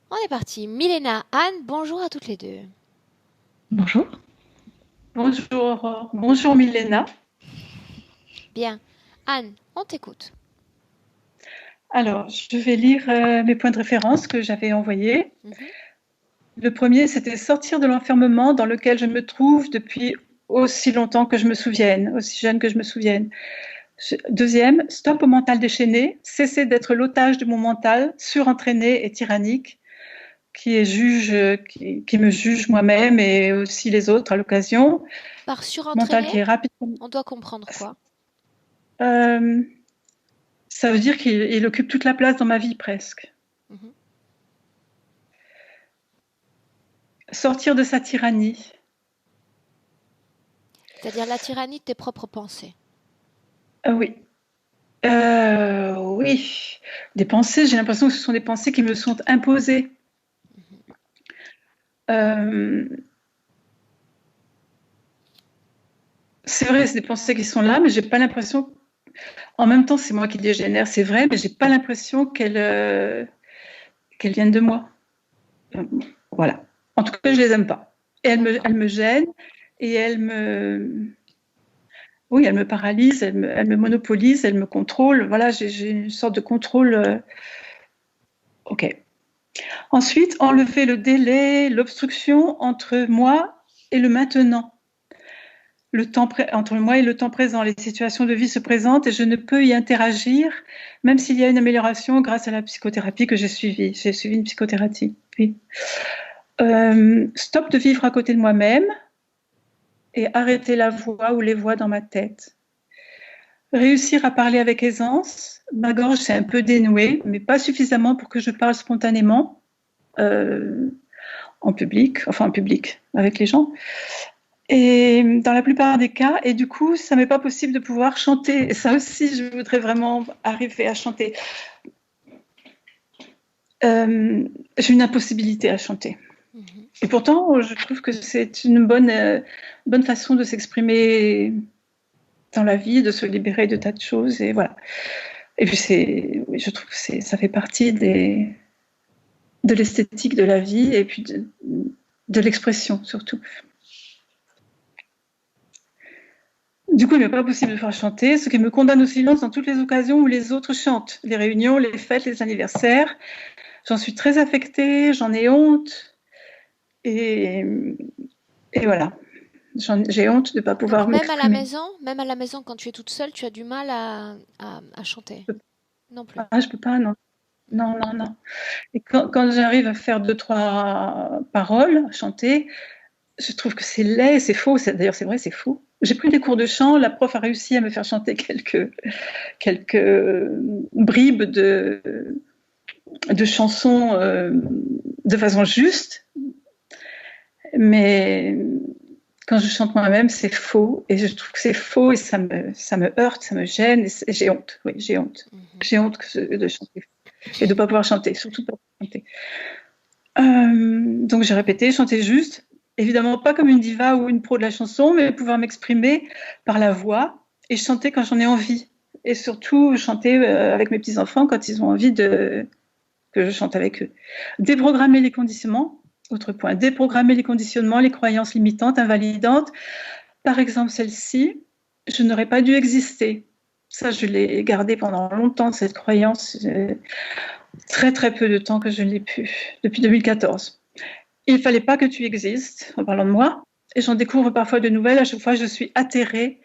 On est parti. Milena, Anne, bonjour à toutes les deux. Bonjour. Bonjour Aurore. Bonjour Milena. Bien. Anne, on t'écoute. Alors, je vais lire mes points de référence que j'avais envoyés. Mhm. Le premier, c'était sortir de l'enfermement dans lequel je me trouve depuis aussi longtemps que je me souvienne, aussi jeune que je me souvienne. Deuxième, stop au mental déchaîné, cesser d'être l'otage de mon mental surentraîné et tyrannique qui me juge moi-même et aussi les autres à l'occasion. Par Mental surentraîner, qui est rapide. on doit comprendre quoi? Euh, Ça veut dire qu'il occupe toute la place dans ma vie presque. Mhm. Sortir de sa tyrannie. C'est-à-dire la tyrannie de tes propres pensées. Ah oui. Oui. Des pensées, j'ai l'impression que ce sont des pensées qui me sont imposées. Mhm. Euh, c'est vrai, c'est des pensées qui sont là, mais j'ai pas l'impression. En même temps, c'est moi qui les génère, c'est vrai, mais j'ai pas l'impression qu'elles viennent de moi. Voilà. En tout cas, je les aime pas. Et D'accord. elles me gênent et elles me, oui, elles me paralysent, elles me monopolisent, elles me contrôlent. Voilà, j'ai une sorte de contrôle. Ok. Ensuite, enlever le délai, l'obstruction entre moi et le maintenant. Entre moi et le temps présent, les situations de vie se présentent et je ne peux y interagir, même s'il y a une amélioration grâce à la psychothérapie que j'ai suivie. J'ai suivi une psychothérapie. Oui. Stop de vivre à côté de moi-même et arrêter la voix ou les voix dans ma tête. Réussir à parler avec aisance. Ma gorge s'est un peu dénouée, mais pas suffisamment pour que je parle spontanément euh, en public, avec les gens. Et dans la plupart des cas, et du coup, ça m'est pas possible de pouvoir chanter. Et ça aussi, je voudrais vraiment arriver à chanter. J'ai une impossibilité à chanter. Mhm. Et pourtant, je trouve que c'est une bonne façon de s'exprimer dans la vie, de se libérer de tas de choses. Et voilà. Et puis, oui, je trouve que ça fait partie de l'esthétique de la vie et puis de l'expression surtout. Du coup, il n'est pas possible de faire chanter, ce qui me condamne au silence dans toutes les occasions où les autres chantent, les réunions, les fêtes, les anniversaires. J'en suis très affectée, j'en ai honte. Et, et voilà, j'ai honte de ne pas Donc pouvoir m'exprimer. même à la maison, quand tu es toute seule, tu as du mal à chanter. Non plus. Ah, je peux pas, non. Mhm. Non, non, non. Et quand j'arrive à faire deux, trois paroles, à chanter, je trouve que c'est laid, c'est faux. D'ailleurs, c'est vrai, c'est faux. J'ai pris des cours de chant, la prof a réussi à me faire chanter quelques bribes de chansons de façon juste, mais quand je chante moi-même, c'est faux, et je trouve que c'est faux, et ça me heurte, ça me gêne, et j'ai honte, oui, j'ai honte. Mhm. J'ai honte de chanter, et de ne pas pouvoir chanter, surtout pas chanter. Donc j'ai répété, chanter juste, évidemment pas comme une diva ou une pro de la chanson, mais pouvoir m'exprimer par la voix, et chanter quand j'en ai envie. Et surtout chanter avec mes petits-enfants quand ils ont envie que je chante avec eux. Déprogrammer les conditionnements, autre point, déprogrammer les conditionnements, les croyances limitantes, invalidantes. Par exemple, celle-ci, je n'aurais pas dû exister. Ça, je l'ai gardé pendant longtemps, cette croyance. Très, très peu de temps que je ne l'ai pu, depuis 2014. Il ne fallait pas que tu existes, en parlant de moi, et j'en découvre parfois de nouvelles. À chaque fois, je suis atterrée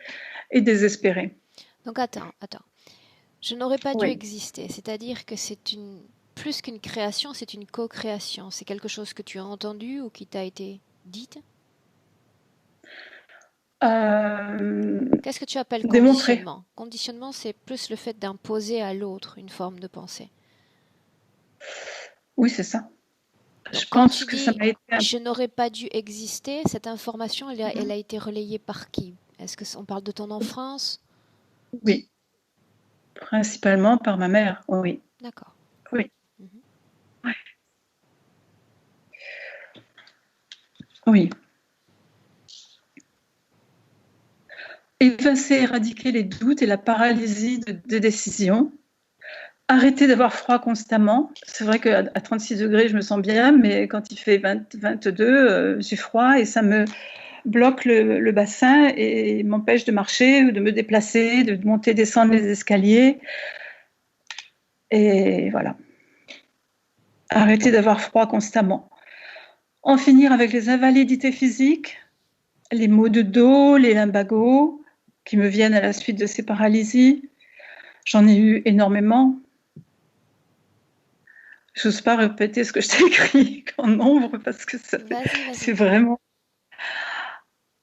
et désespérée. Donc attends. Je n'aurais pas dû Oui. exister. C'est-à-dire que c'est une plus qu'une création, c'est une co-création. C'est quelque chose que tu as entendu ou qui t'a été dite. Euh, Qu'est-ce que tu appelles Démontrer. conditionnement? Conditionnement, c'est plus le fait d'imposer à l'autre une forme de pensée. Oui, c'est ça. Donc Je quand pense tu que ça dis m'a été un je n'aurais pas dû exister, cette information, elle peu. a été relayée par qui? Est-ce que on parle de ton enfance? Oui, principalement par ma mère. Oui, D'accord. oui, Mhm. oui. Effacer, éradiquer les doutes et la paralysie de décision. arrêter d'avoir froid constamment. C'est vrai qu'à 36 degrés, je me sens bien, mais quand il fait 20, 22, j'ai froid et ça me bloque le bassin et m'empêche de marcher ou de me déplacer, de monter, descendre les escaliers. Et voilà. Arrêter d'avoir froid constamment. En finir avec les invalidités physiques, les maux de dos, les lumbagos qui me viennent à la suite de ces paralysies. J'en ai eu énormément. Je n'ose pas répéter ce que je t'ai écrit en nombre parce que c'est vraiment...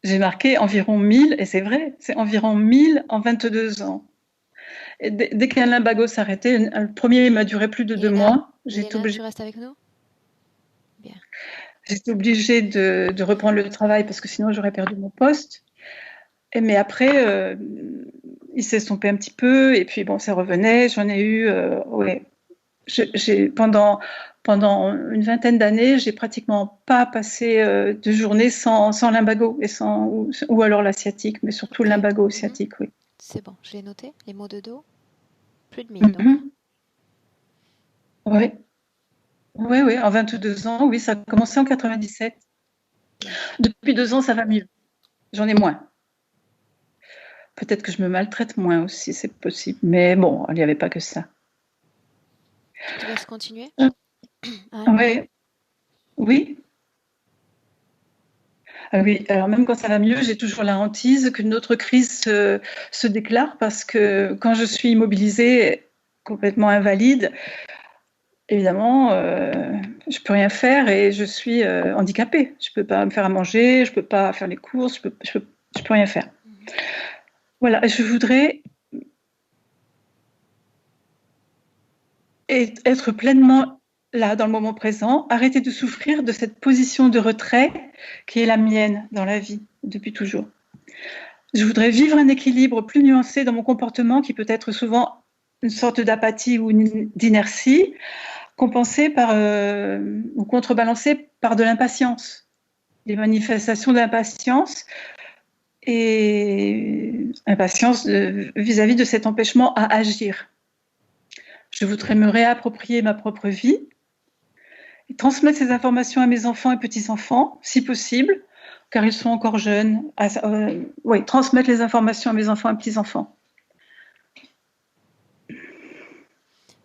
J'ai marqué environ 1000, et c'est vrai, c'est environ 1000 en 22 ans. Et dès qu'un lumbago s'arrêtait, le premier m'a duré plus de 2 mois. Tu restes avec nous? Bien. J'étais obligée de reprendre le travail parce que sinon j'aurais perdu mon poste. Mais après, il s'est estompé un petit peu et puis bon, ça revenait. J'en ai eu, ouais. Pendant une vingtaine d'années, j'ai pratiquement pas passé de journée sans lumbago ou alors la sciatique, mais surtout le lumbago sciatique, oui. C'est bon, je l'ai noté. Les maux de dos, plus de 1000 donc. Oui. Oui, en 22 ans, oui, ça a commencé en 97. Depuis 2 ans, ça va mieux. J'en ai moins. Peut-être que je me maltraite moins aussi, c'est possible. Mais bon, il n'y avait pas que ça. Tu laisses continuer? Ouais. Oui. Ah oui, alors même quand ça va mieux, j'ai toujours la hantise qu'une autre crise se déclare parce que quand je suis immobilisée, complètement invalide, évidemment, je ne peux rien faire et je suis handicapée. Je ne peux pas me faire à manger, je ne peux pas faire les courses, je peux rien faire. Voilà, je voudrais être pleinement là, dans le moment présent, arrêter de souffrir de cette position de retrait qui est la mienne dans la vie, depuis toujours. Je voudrais vivre un équilibre plus nuancé dans mon comportement qui peut être souvent une sorte d'apathie ou d'inertie, compensé ou contrebalancé par de l'impatience, des manifestations d'impatience et impatience vis-à-vis de cet empêchement à agir. Je voudrais me réapproprier ma propre vie et transmettre ces informations à mes enfants et petits-enfants, si possible, car ils sont encore jeunes. Oui, transmettre les informations à mes enfants et petits-enfants.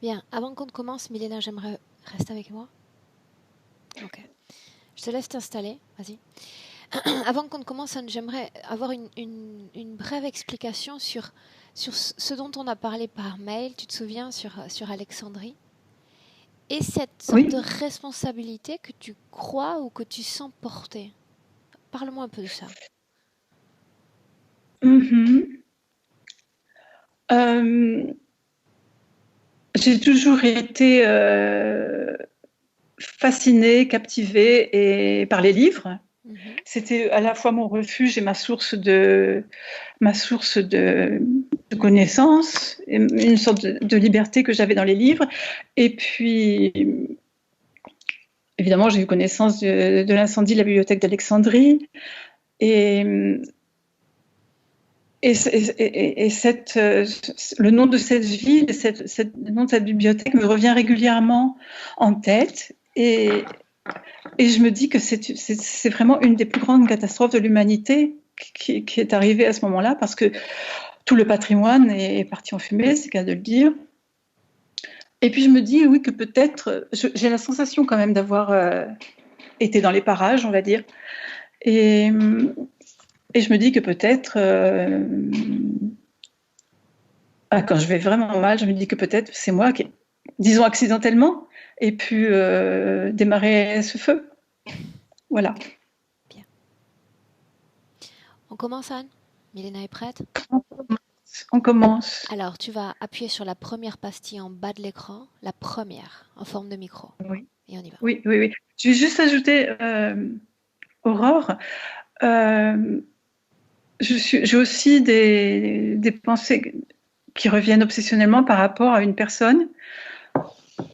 Bien, avant qu'on commence, Milena, j'aimerais rester avec moi. Ok. Je te laisse t'installer, vas-y. Avant qu'on commence, j'aimerais avoir une brève explication sur ce dont on a parlé par mail, tu te souviens, sur Alexandrie, et cette sorte de responsabilité que tu crois ou que tu sens porter. Parle-moi un peu de ça. J'ai toujours été fascinée, captivée par les livres. C'était à la fois mon refuge et ma source de connaissances, une sorte de liberté que j'avais dans les livres. Et puis, évidemment, j'ai eu connaissance de l'incendie de la bibliothèque d'Alexandrie. Et le nom de cette ville, le nom de cette bibliothèque me revient régulièrement en tête. Et je me dis que c'est vraiment une des plus grandes catastrophes de l'humanité qui est arrivée à ce moment-là, parce que tout le patrimoine est parti en fumée, c'est le cas de le dire. Et puis je me dis, oui, que peut-être, j'ai la sensation quand même d'avoir été dans les parages, on va dire. Et je me dis que peut-être, quand je vais vraiment mal, je me dis que peut-être c'est moi qui, disons accidentellement, ai pu démarrer ce feu. Voilà. Bien. On commence, Anne? Milena est prête? On commence. Alors, tu vas appuyer sur la première pastille en bas de l'écran, la première, en forme de micro. Oui. Et on y va. Oui. Je vais juste ajouter, Aurore, j'ai aussi des pensées qui reviennent obsessionnellement par rapport à une personne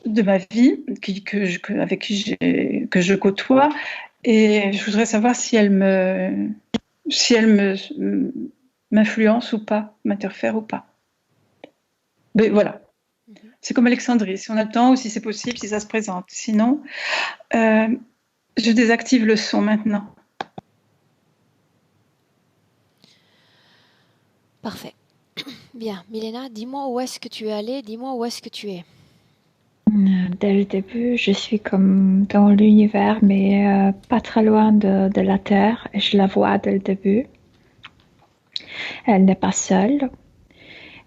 de ma vie avec qui je côtoie, et je voudrais savoir si elle m'influence ou pas, m'interfère ou pas. Mais voilà. C'est comme Alexandrie, si on a le temps ou si c'est possible, si ça se présente. Sinon, je désactive le son maintenant. Parfait. Bien, Milena, dis-moi où est-ce que tu es allée, dis-moi où est-ce que tu es. Dès le début, je suis comme dans l'univers, mais pas très loin de la Terre. Et je la vois dès le début. Elle n'est pas seule.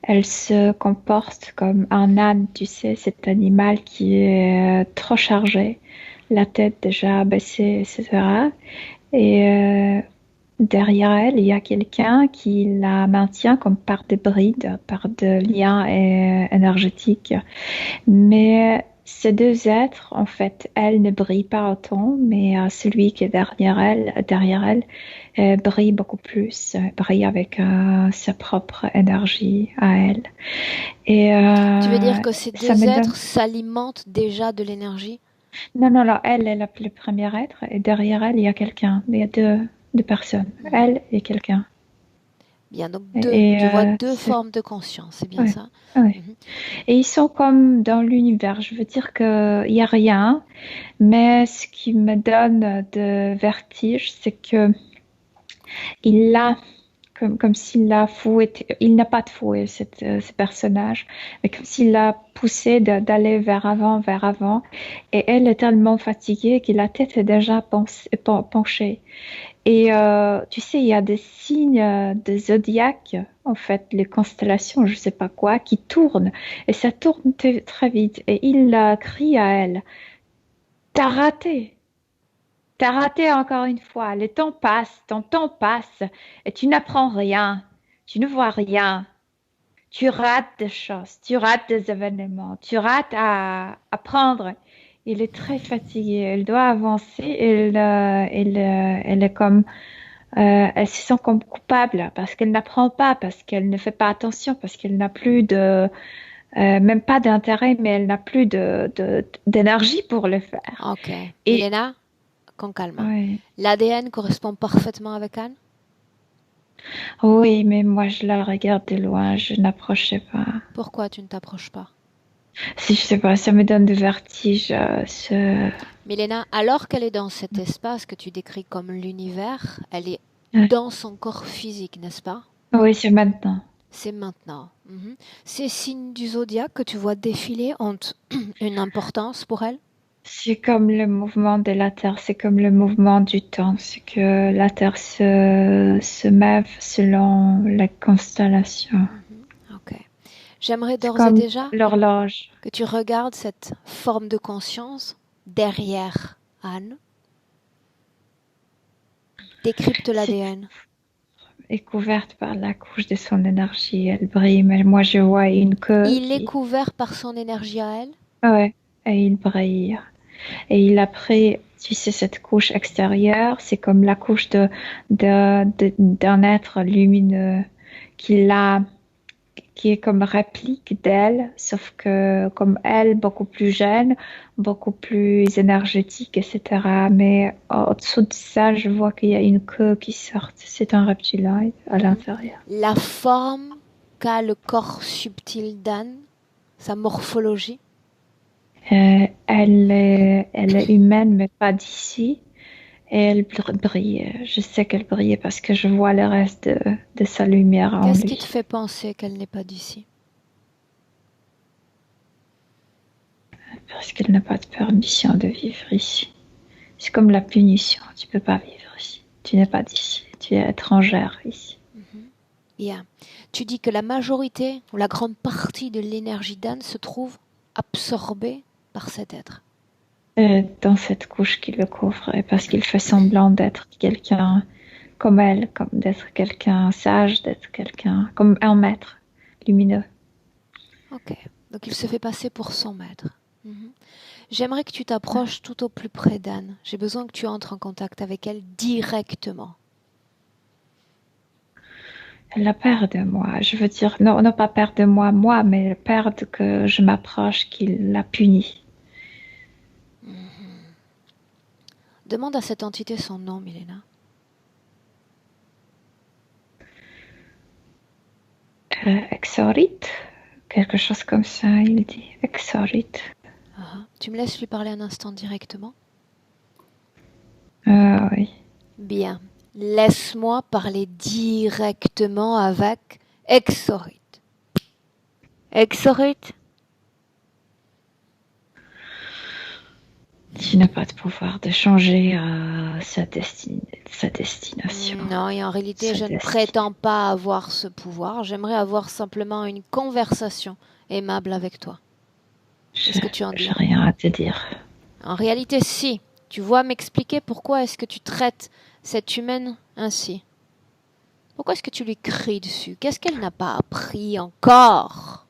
Elle se comporte comme un âne, tu sais, cet animal qui est trop chargé, la tête déjà baissée, etc. Et derrière elle, il y a quelqu'un qui la maintient comme par des brides, par des liens énergétiques. Mais ces deux êtres, en fait, elle ne brille pas autant, mais celui qui est derrière elle brille beaucoup plus, brille avec sa propre énergie à elle. Et Tu veux dire que ces ça deux me donne... êtres s'alimentent déjà de l'énergie? Non, non, non, elle est le premier être, et derrière elle, il y a quelqu'un. Il y a deux personnes, elle et quelqu'un. Bien, donc Et, tu vois et deux formes de conscience, c'est bien ouais, ça? ouais. Mhm. Et ils sont comme dans l'univers. Je veux dire qu'il n'y a rien, mais ce qui me donne de vertige, c'est que il a comme s'il l'a fouetté. Il n'a pas de fouet, ce personnage, mais comme s'il l'a poussé d'aller vers avant. Et elle est tellement fatiguée que la tête est déjà penchée. Et tu sais, il y a des signes de zodiaque, en fait, les constellations, je sais pas quoi, qui tournent. Et ça tourne très vite. Et il crie à elle, t'as raté. T'as raté encore une fois. Le temps passe, ton temps passe, et tu n'apprends rien. Tu ne vois rien. Tu rates des choses, tu rates des événements, tu rates à apprendre. Il est très fatigué, elle doit avancer, elle est comme, elle se sent comme coupable parce qu'elle n'apprend pas, parce qu'elle ne fait pas attention, parce qu'elle n'a plus même pas d'intérêt, mais elle n'a plus d'énergie pour le faire. Ok. Et Milena, con calme. ouais. L'ADN correspond parfaitement avec Anne? Oui, mais moi je la regarde de loin, je n'approchais pas. Pourquoi tu ne t'approches pas? Si je sais pas, ça me donne des vertiges. Milena, alors qu'elle est dans cet espace que tu décris comme l'univers, elle est Ouais. dans son corps physique, n'est-ce pas? Oui, c'est maintenant. C'est maintenant. Mhm. Ces signes du zodiaque que tu vois défiler ont une importance pour elle? C'est comme le mouvement de la Terre, c'est comme le mouvement du temps. C'est que la Terre se mève selon les constellations. Ok. J'aimerais C'est d'ores et comme déjà l'horloge. que tu regardes cette forme de conscience derrière Anne. Décrypte C'est l'ADN. est couverte par la couche de son énergie. Elle brille, mais moi je vois une queue Il est qui... couvert par son énergie à elle. Ouais, et il brille. Et il a pris, tu sais, cette couche extérieure, c'est comme la couche d'un être lumineux qui l'a qui est comme réplique d'elle, sauf que comme elle, beaucoup plus jeune, beaucoup plus énergétique, etc. Mais au-dessous de ça, je vois qu'il y a une queue qui sort. C'est un reptiloïde à l'intérieur. La forme qu'a le corps subtil d'Anne, sa morphologie. Elle est humaine, mais pas d'ici. Et elle brille. Je sais qu'elle brille parce que je vois le reste de sa lumière en Qu'est-ce qui te lui. fait penser qu'elle n'est pas d'ici? Parce qu'elle n'a pas de permission de vivre ici. C'est comme la punition. Tu peux pas vivre ici. Tu n'es pas d'ici. Tu es étrangère ici. Bien. Tu dis que la majorité ou la grande partie de l'énergie d'Anne se trouve absorbée par cet être. Dans cette couche qui le couvre. Et parce qu'il fait semblant d'être quelqu'un comme elle, comme d'être quelqu'un sage, d'être quelqu'un comme un maître lumineux. Ok. Donc il se fait passer pour son maître. Mhm. J'aimerais que tu t'approches tout au plus près d'Anne. J'ai besoin que tu entres en contact avec elle directement. Elle a peur de moi. Je veux dire, non, non pas peur de moi, moi, mais peur de que je m'approche, qu'il la punit. Demande à cette entité son nom, Milena. Exorit, quelque chose comme ça, il dit. Exorit. Tu me laisses lui parler un instant directement? Oui. Bien. Laisse-moi parler directement avec Exorit. Exorit? Tu n'as pas de pouvoir de changer sa destination. Non, et en réalité, Sa je ne destinée. prétends pas avoir ce pouvoir. J'aimerais avoir simplement une conversation aimable avec toi. Qu'est-ce que tu en dis? J'ai rien à te dire. En réalité, si. Tu vois m'expliquer pourquoi est-ce que tu traites cette humaine ainsi? Pourquoi est-ce que tu lui cries dessus? Qu'est-ce qu'elle n'a pas appris encore?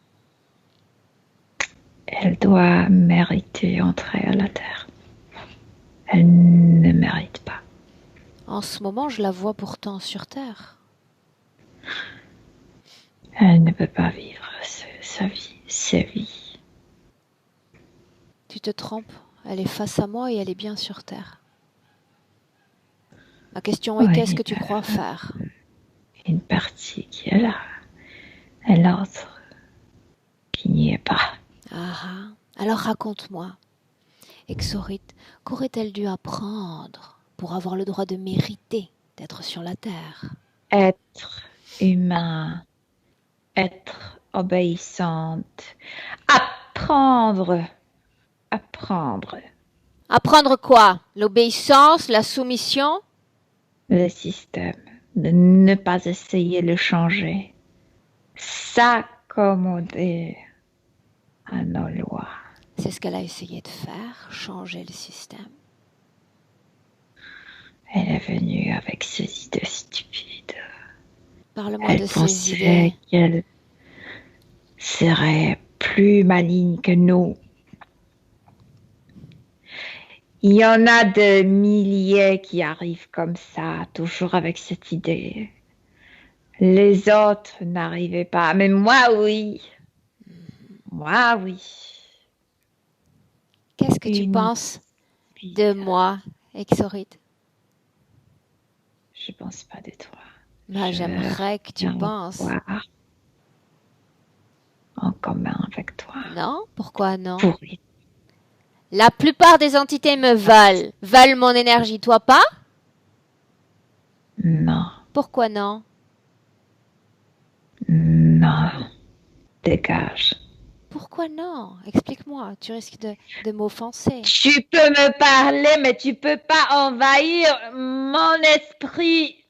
Elle doit mériter entrer à la terre. Elle ne mérite pas. En ce moment, je la vois pourtant sur Terre. Elle ne peut pas vivre sa vie, ses vies. Tu te trompes. Elle est face à moi et elle est bien sur Terre. Ma question est, Oui, qu'est-ce que tu crois faire? Une partie qui est là, et l'autre qui n'y est pas. Ah, alors raconte-moi. Exorit, qu'aurait-elle dû apprendre pour avoir le droit de mériter d'être sur la Terre? Être humain, être obéissante, apprendre. Apprendre quoi? L'obéissance, la soumission? Le système, de ne pas essayer de le changer, s'accommoder à nos lois. C'est ce qu'elle a essayé de faire, changer le système. Elle est venue avec ses idées stupides. Parle-moi de Elle ces pensait idées. qu'elle serait plus maligne que nous. Il y en a de milliers qui arrivent comme ça, toujours avec cette idée. Les autres n'arrivaient pas, mais moi oui. Moi oui. Qu'est-ce que tu penses de moi, Exorit? Je pense pas de toi. J'aimerais que tu penses. En commun avec toi. Non? Pourquoi non? Pourri. La plupart des entités me veulent mon énergie, toi pas? Non. Pourquoi non? Non. Dégage. Pourquoi non? Explique-moi, tu risques de m'offenser. Tu peux me parler, mais tu peux pas envahir mon esprit.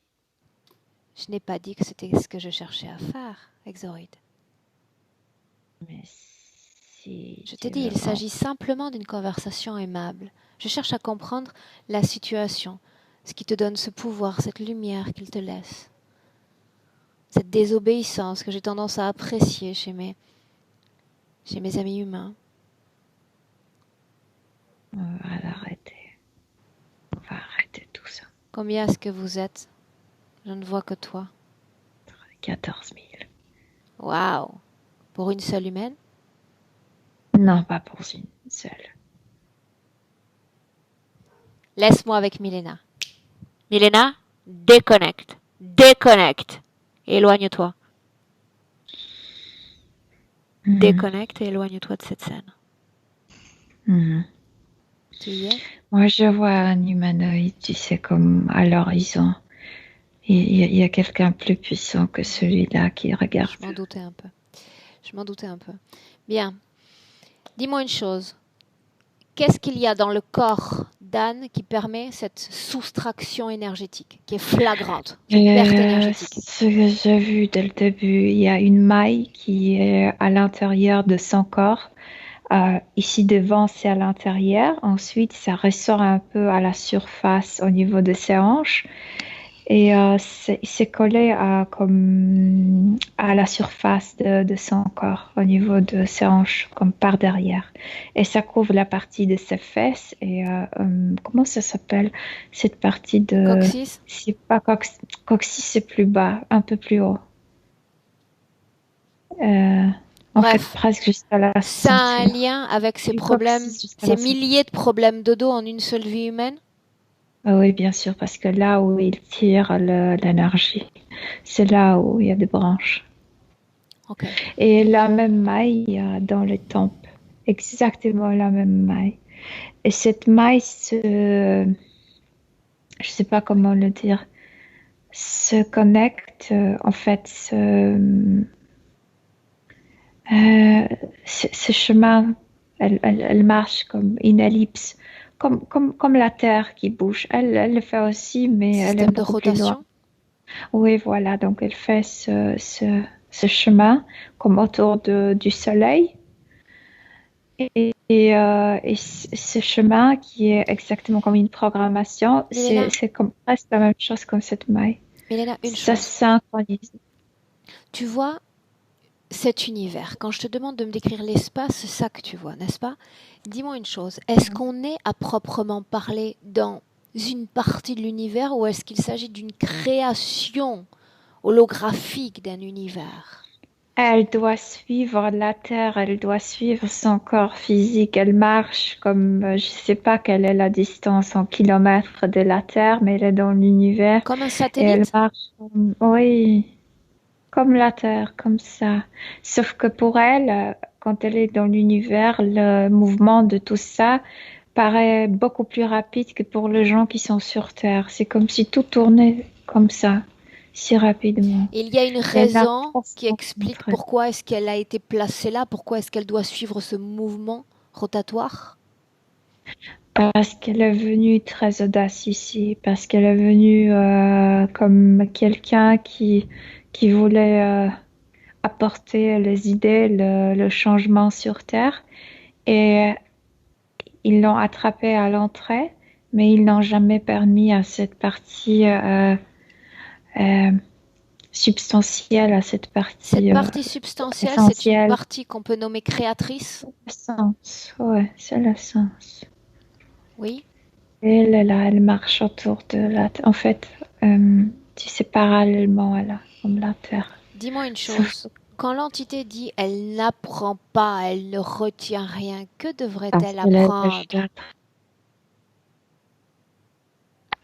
Je n'ai pas dit que c'était ce que je cherchais à faire, Exorit. Mais si je t'ai dit, il s'agit simplement d'une conversation aimable. Je cherche à comprendre la situation, ce qui te donne ce pouvoir, cette lumière qu'il te laisse. Cette désobéissance que j'ai tendance à apprécier chez mes amis humains. On va l'arrêter. On va arrêter tout ça. Combien est-ce que vous êtes? Je ne vois que toi. 14 000. Waouh! Pour une seule humaine? Non, pas pour une seule. Laisse-moi avec Milena. Milena, déconnecte. Déconnecte. Éloigne-toi. Déconnecte et éloigne-toi de cette scène. Tu y es? Moi, je vois un humanoïde, tu sais, comme à l'horizon. Il y a quelqu'un plus puissant que celui-là qui regarde. Je m'en doutais un peu. Bien. Dis-moi une chose. Qu'est-ce qu'il y a dans le corps d'Anne qui permet cette soustraction énergétique, qui est flagrante, cette perte énergétique? Ce que j'ai vu dès le début, il y a une maille qui est à l'intérieur de son corps. Ici devant, c'est à l'intérieur. Ensuite, ça ressort un peu à la surface au niveau de ses hanches. Et c'est collé comme à la surface de son corps, au niveau de ses hanches, comme par derrière. Et ça couvre la partie de ses fesses. Et comment ça s'appelle, cette partie de... Coccyx? C'est pas coccyx, c'est plus bas, un peu plus haut. En fait, presque jusqu'à la ceinture. Ça a un lien avec ces problèmes, ces milliers de problèmes de dos en une seule vie humaine? Oui, bien sûr, parce que là où il tire l'énergie, c'est là où il y a des branches. Ok. Et la même maille dans le temple. Exactement la même maille. Et cette maille je sais pas comment le dire, se connecte, en fait, ce chemin, elle marche comme une ellipse, comme la Terre qui bouge. Elle le fait aussi, mais elle est Système de beaucoup plus loin. rotation? Oui, voilà, donc elle fait ce chemin comme autour du Soleil. Et ce chemin qui est exactement comme une programmation, Milena, c'est comme presque la même chose comme cette maille. Milena, une Ça se chose. synchronise. Tu vois cet univers. Quand je te demande de me décrire l'espace, c'est ça que tu vois, n'est-ce pas? Dis-moi une chose. Est-ce qu'on est à proprement parler dans une partie de l'univers ou est-ce qu'il s'agit d'une création holographique d'un univers? Elle doit suivre la Terre, elle doit suivre son corps physique. Elle marche comme, je sais pas quelle est la distance en kilomètres de la Terre, mais elle est dans l'univers Comme un et elle satellite? marche oui, comme la Terre, comme ça. Sauf que pour elle, quand elle est dans l'univers, le mouvement de tout ça paraît beaucoup plus rapide que pour les gens qui sont sur Terre. C'est comme si tout tournait comme ça, si rapidement. Et il y a une Et elle a raison trop se qui explique concentrer. pourquoi est-ce qu'elle a été placée là, pourquoi est-ce qu'elle doit suivre ce mouvement rotatoire? Parce qu'elle est venue très audace ici, parce qu'elle est venue comme quelqu'un qui voulait apporter les idées, le changement sur Terre. Et ils l'ont attrapée à l'entrée, mais ils n'ont jamais permis à cette partie euh, substantielle, à cette Cette partie partie substantielle, c'est une essentielle. partie qu'on peut nommer créatrice. Le sens, ouais, c'est le sens. Oui. Et elle est là, elle marche autour de la Terre. En fait, tu sais, parallèlement à la, comme la Terre. Dis-moi une Sauf chose. Quand l'entité dit elle n'apprend pas, elle ne retient rien, que parce devrait-elle qu'elle est déjà. apprendre?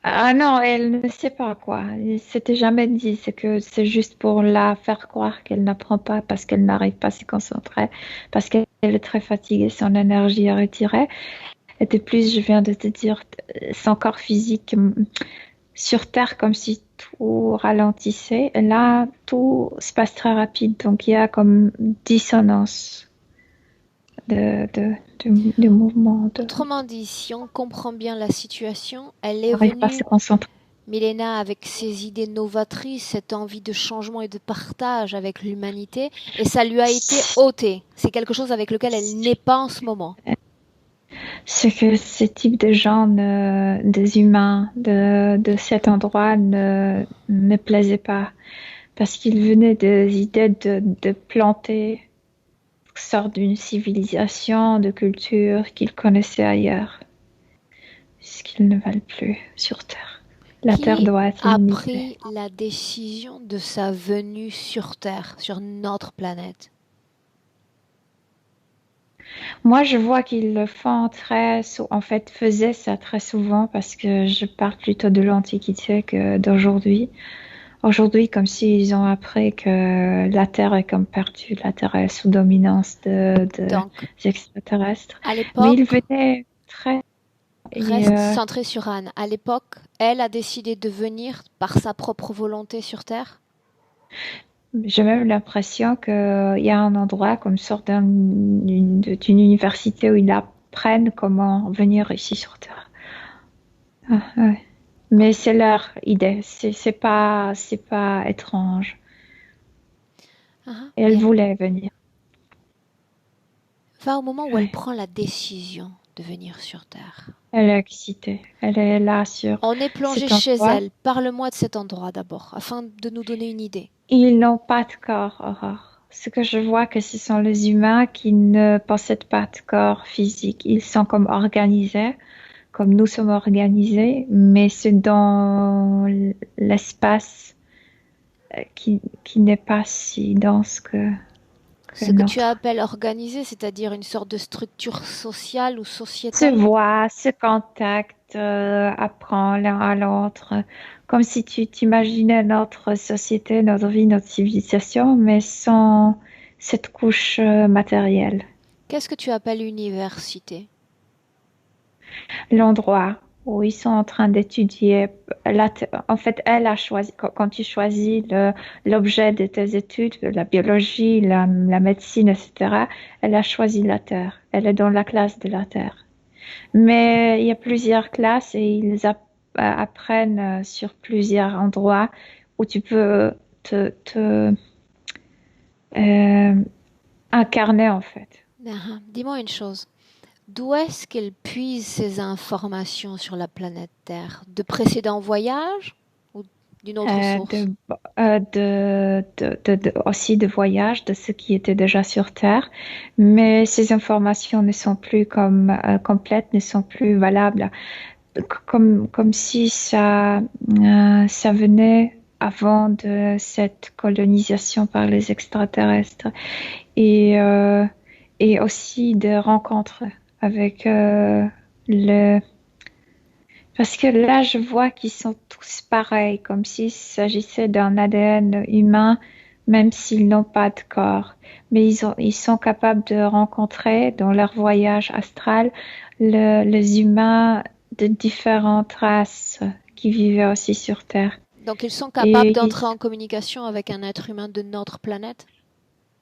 Ah non, elle ne sait pas quoi. Il s'était jamais dit. C'est que c'est juste pour la faire croire qu'elle n'apprend pas parce qu'elle n'arrive pas à se concentrer, parce qu'elle est très fatiguée, son énergie est retirée. Et de plus, je viens de te dire, son corps physique sur Terre, comme si tout ralentissait. Et là, tout se passe très rapide. Donc, il y a comme dissonance du mouvement. Autrement dit, si on comprend bien la situation, elle On est n'arrive pas à se venue, concentrer. Milena, avec ses idées novatrices, cette envie de changement et de partage avec l'humanité, et ça lui a été ôté. C'est quelque chose avec lequel elle n'est pas en ce moment. C'est que ce type de gens, des humains de cet endroit ne plaisaient pas. Parce qu'ils venaient des idées de planter, sorte d'une civilisation, de culture qu'ils connaissaient ailleurs. Ce qu'ils ne valent plus sur Terre. La Terre Qui doit être a limitée. pris la décision de sa venue sur Terre, sur notre planète? Moi, je vois qu'ils le font en fait, faisaient ça très souvent parce que je parle plutôt de l'Antiquité que d'aujourd'hui. Aujourd'hui, comme s'ils ont appris que la Terre est comme perdue, la Terre est sous dominance des Donc, extraterrestres. à Mais ils l'époque, venaient très... et, reste centré sur Anne. À l'époque, elle a décidé de venir par sa propre volonté sur Terre. j'ai même l'impression qu'il y a un endroit comme sorte d'une université où ils apprennent comment venir ici sur Terre. Ah, ouais. Mais c'est leur idée, c'est pas étrange. Ah, Et elle mais voulait venir. va au moment où elle Ouais. prend la décision de venir sur Terre. Elle est excitée. Elle est là sur On est plongé cet chez endroit. elle. Parle-moi de cet endroit d'abord, afin de nous donner une idée. Ils n'ont pas de corps, Aurore. Ce que je vois, que ce sont les humains qui ne possèdent pas de corps physique. Ils sont comme organisés, comme nous sommes organisés, mais c'est dans l'espace qui n'est pas si dense que Ce que tu notre. appelles organisé, c'est-à-dire une sorte de structure sociale ou Se sociétale? voit, se contacte, apprend l'un à l'autre, comme si tu t'imaginais notre société, notre vie, notre civilisation, mais sans cette couche matérielle. Qu'est-ce que tu appelles université? L'endroit où ils sont en train d'étudier. En fait, elle a choisi, quand tu choisis l'objet de tes études, la biologie, la médecine, etc., elle a choisi la Terre. Elle est dans la classe de la Terre. Mais il y a plusieurs classes et ils apprennent sur plusieurs endroits où tu peux te euh, incarner, en fait. Ah, dis-moi une chose. D'où est-ce qu'elle puise ces informations sur la planète Terre? De précédents voyages ou d'une autre euh, source? de, aussi de voyage de ceux qui étaient déjà sur Terre, mais ces informations ne sont plus complètes, ne sont plus valables, comme si ça venait avant de cette colonisation par les extraterrestres et, euh, et aussi de rencontres avec le parce que là, je vois qu'ils sont tous pareils, comme s'il s'agissait d'un ADN humain, même s'ils n'ont pas de corps. Mais ils sont capables de rencontrer dans leur voyage astral les humains de différentes races qui vivaient aussi sur Terre. Donc ils sont capables Et d'entrer en communication avec un être humain de notre planète?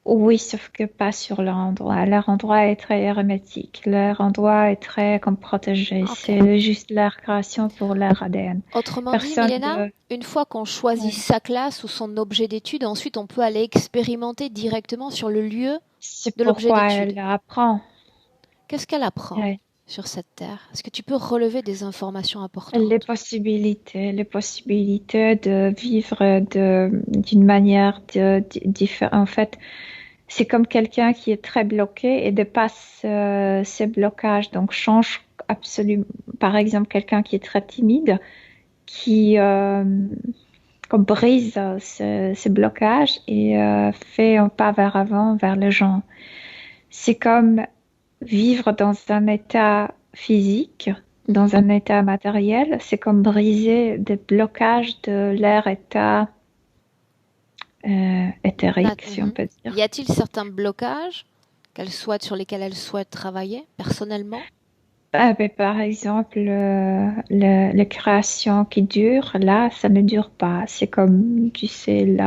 oui, sauf que pas sur leur endroit. Leur endroit est très hermétique. Leur endroit est très comme protégé. Ok. C'est juste leur création pour leur ADN. Autrement dit, Personne Milena, de... une fois qu'on choisit Ouais. sa classe ou son objet d'étude, ensuite on peut aller expérimenter directement sur le lieu C'est de l'objet pourquoi d'étude. elle apprend. Qu'est-ce qu'elle apprend Ouais. sur cette Terre? Est-ce que tu peux relever des informations importantes? Les possibilités de vivre d'une manière différente. En fait, c'est comme quelqu'un qui est très bloqué et dépasse ses blocages. Donc, change absolument. Par exemple, quelqu'un qui est très timide, qui comme brise ses blocages et fait un pas vers avant, vers les gens. C'est comme vivre dans un état physique, dans Mhm. un état matériel, c'est comme briser des blocages de leur état éthérique, si on Mhm. peut dire. Y a-t-il certains blocages sur lesquels elle souhaite travailler personnellement? Ben, par exemple, les créations qui durent, là, ça ne dure pas. C'est comme, tu sais, du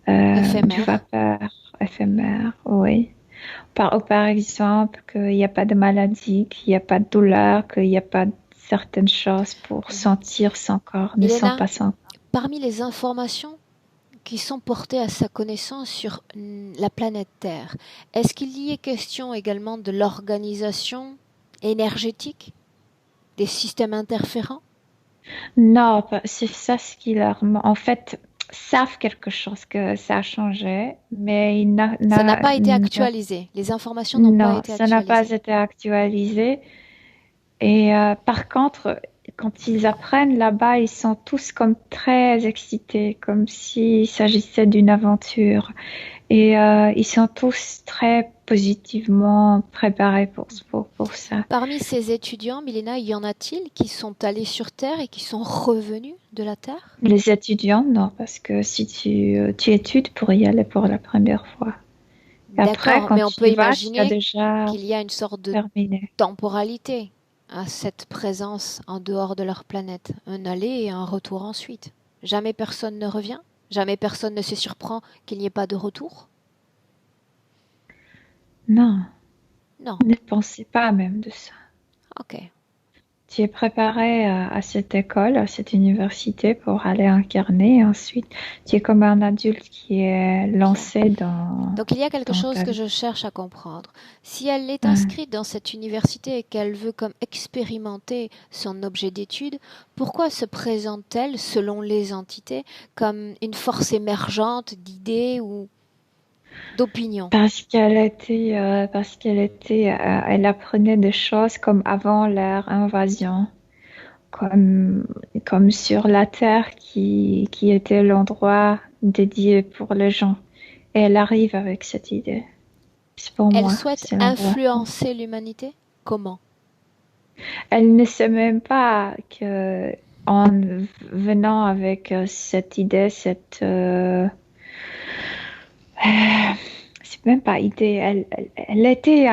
Éphémère. vapeur éphémère, oui. Ou par exemple, qu'il n'y a pas de maladie, qu'il n'y a pas de douleur, qu'il n'y a pas certaines choses pour Mhm. sentir son corps, ne sent Milena, pas son corps. parmi les informations qui sont portées à sa connaissance sur la planète Terre, est-ce qu'il y est question également de l'organisation énergétique, des systèmes interférents? Non, c'est ça ce qui leur... En fait, savent quelque chose que ça a changé, mais Ça n'a pas été actualisé. Les informations n'ont pas non, été ça n'a pas actualisées. été actualisé. Et par contre, quand ils apprennent là-bas, ils sont tous comme très excités, comme s'il s'agissait d'une aventure. Et ils sont tous très positivement préparés pour ça. Parmi ces étudiants, Milena, y en a-t-il qui sont allés sur Terre et qui sont revenus de la Terre? Les étudiants, non, parce que si tu études pour y aller pour la première fois. Et après, D'accord, quand mais on tu peut y vas, tu as imaginer déjà qu'il y a une sorte de terminé. temporalité à cette présence en dehors de leur planète. Un aller et un retour ensuite. Jamais personne ne revient? Jamais personne ne se surprend qu'il n'y ait pas de retour? Non, Non. ne pensez pas même de ça. Ok. Tu es préparé à cette école, à cette université pour aller incarner. Et ensuite, tu es comme un adulte qui est Bien. lancé Donc il y a quelque dans chose ta que vie. je cherche à comprendre. Si elle est Ouais. inscrite dans cette université et qu'elle veut comme expérimenter son objet d'étude, pourquoi se présente-t-elle, selon les entités, comme une force émergente d'idées ou d'opinions? Elle apprenait des choses comme avant leur invasion, comme, comme sur la Terre qui était l'endroit dédié pour les gens. Et elle arrive avec cette idée. C'est pour Elle moi, souhaite c'est l'endroit. influencer l'humanité? Comment? Elle ne sait même pas que en venant avec cette idée, c'est même pas idée. Elle était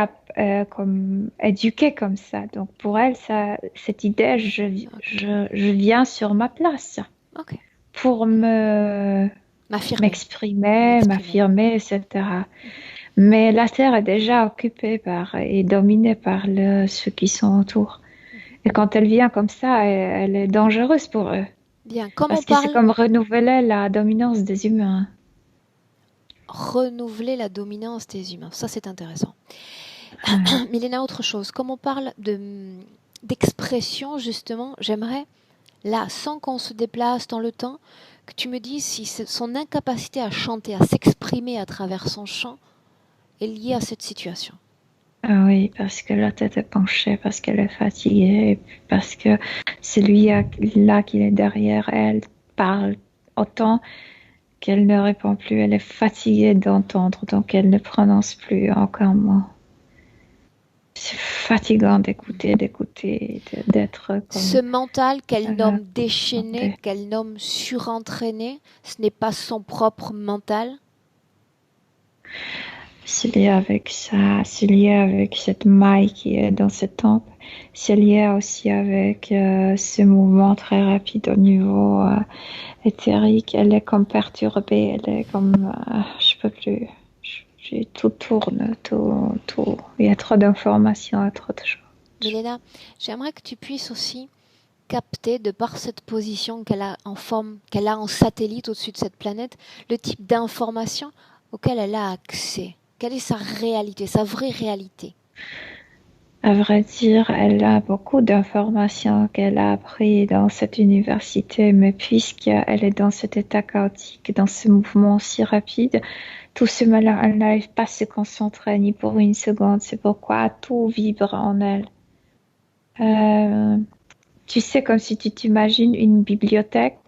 comme éduquée comme ça. Donc pour elle, cette idée, Ok. je viens sur ma place Ok. pour M'affirmer. m'exprimer, M'exprimer. m'affirmer, etc. Mhm. Mais la Terre est déjà occupée et dominée par ceux qui sont autour. Mhm. Et quand elle vient comme ça, elle est dangereuse pour eux. Bien. Comme on Parce que c'est parle comme renouveler la dominance des humains. renouveler la dominance des humains. Ça, c'est intéressant. Ouais. Milena, autre chose. Comme on parle d'expression, justement, j'aimerais, là, sans qu'on se déplace dans le temps, que tu me dises si son incapacité à chanter, à s'exprimer à travers son chant, est liée à cette situation. Ah oui, parce que la tête est penchée, parce qu'elle est fatiguée, et puis parce que celui-là qui est derrière elle parle autant qu'elle ne répond plus. Elle est fatiguée d'entendre, donc elle ne prononce plus aucun mot. C'est fatigant d'écouter, d'être Ce comme mental qu'elle euh, nomme déchaîné, chanter. qu'elle nomme surentraîné, ce n'est pas son propre mental. C'est lié avec ça, c'est lié avec cette maille qui est dans cette tempe. C'est lié aussi avec ce mouvement très rapide au niveau éthérique. Elle est comme perturbée, elle est comme je peux plus. Tout tourne, tout. Il y a trop d'informations, trop de choses. Milena, j'aimerais que tu puisses aussi capter, de par cette position qu'elle a en forme, qu'elle a en satellite au-dessus de cette planète, le type d'information auquel elle a accès. Quelle est sa réalité, sa vraie réalité? À vrai dire, elle a beaucoup d'informations qu'elle a appris dans cette université, mais puisqu'elle est dans cet état chaotique, dans ce mouvement si rapide, tout ce malin, elle n'arrive pas à se concentrer ni pour une seconde. C'est pourquoi tout vibre en elle. Euh, Tu sais, comme si tu t'imagines une bibliothèque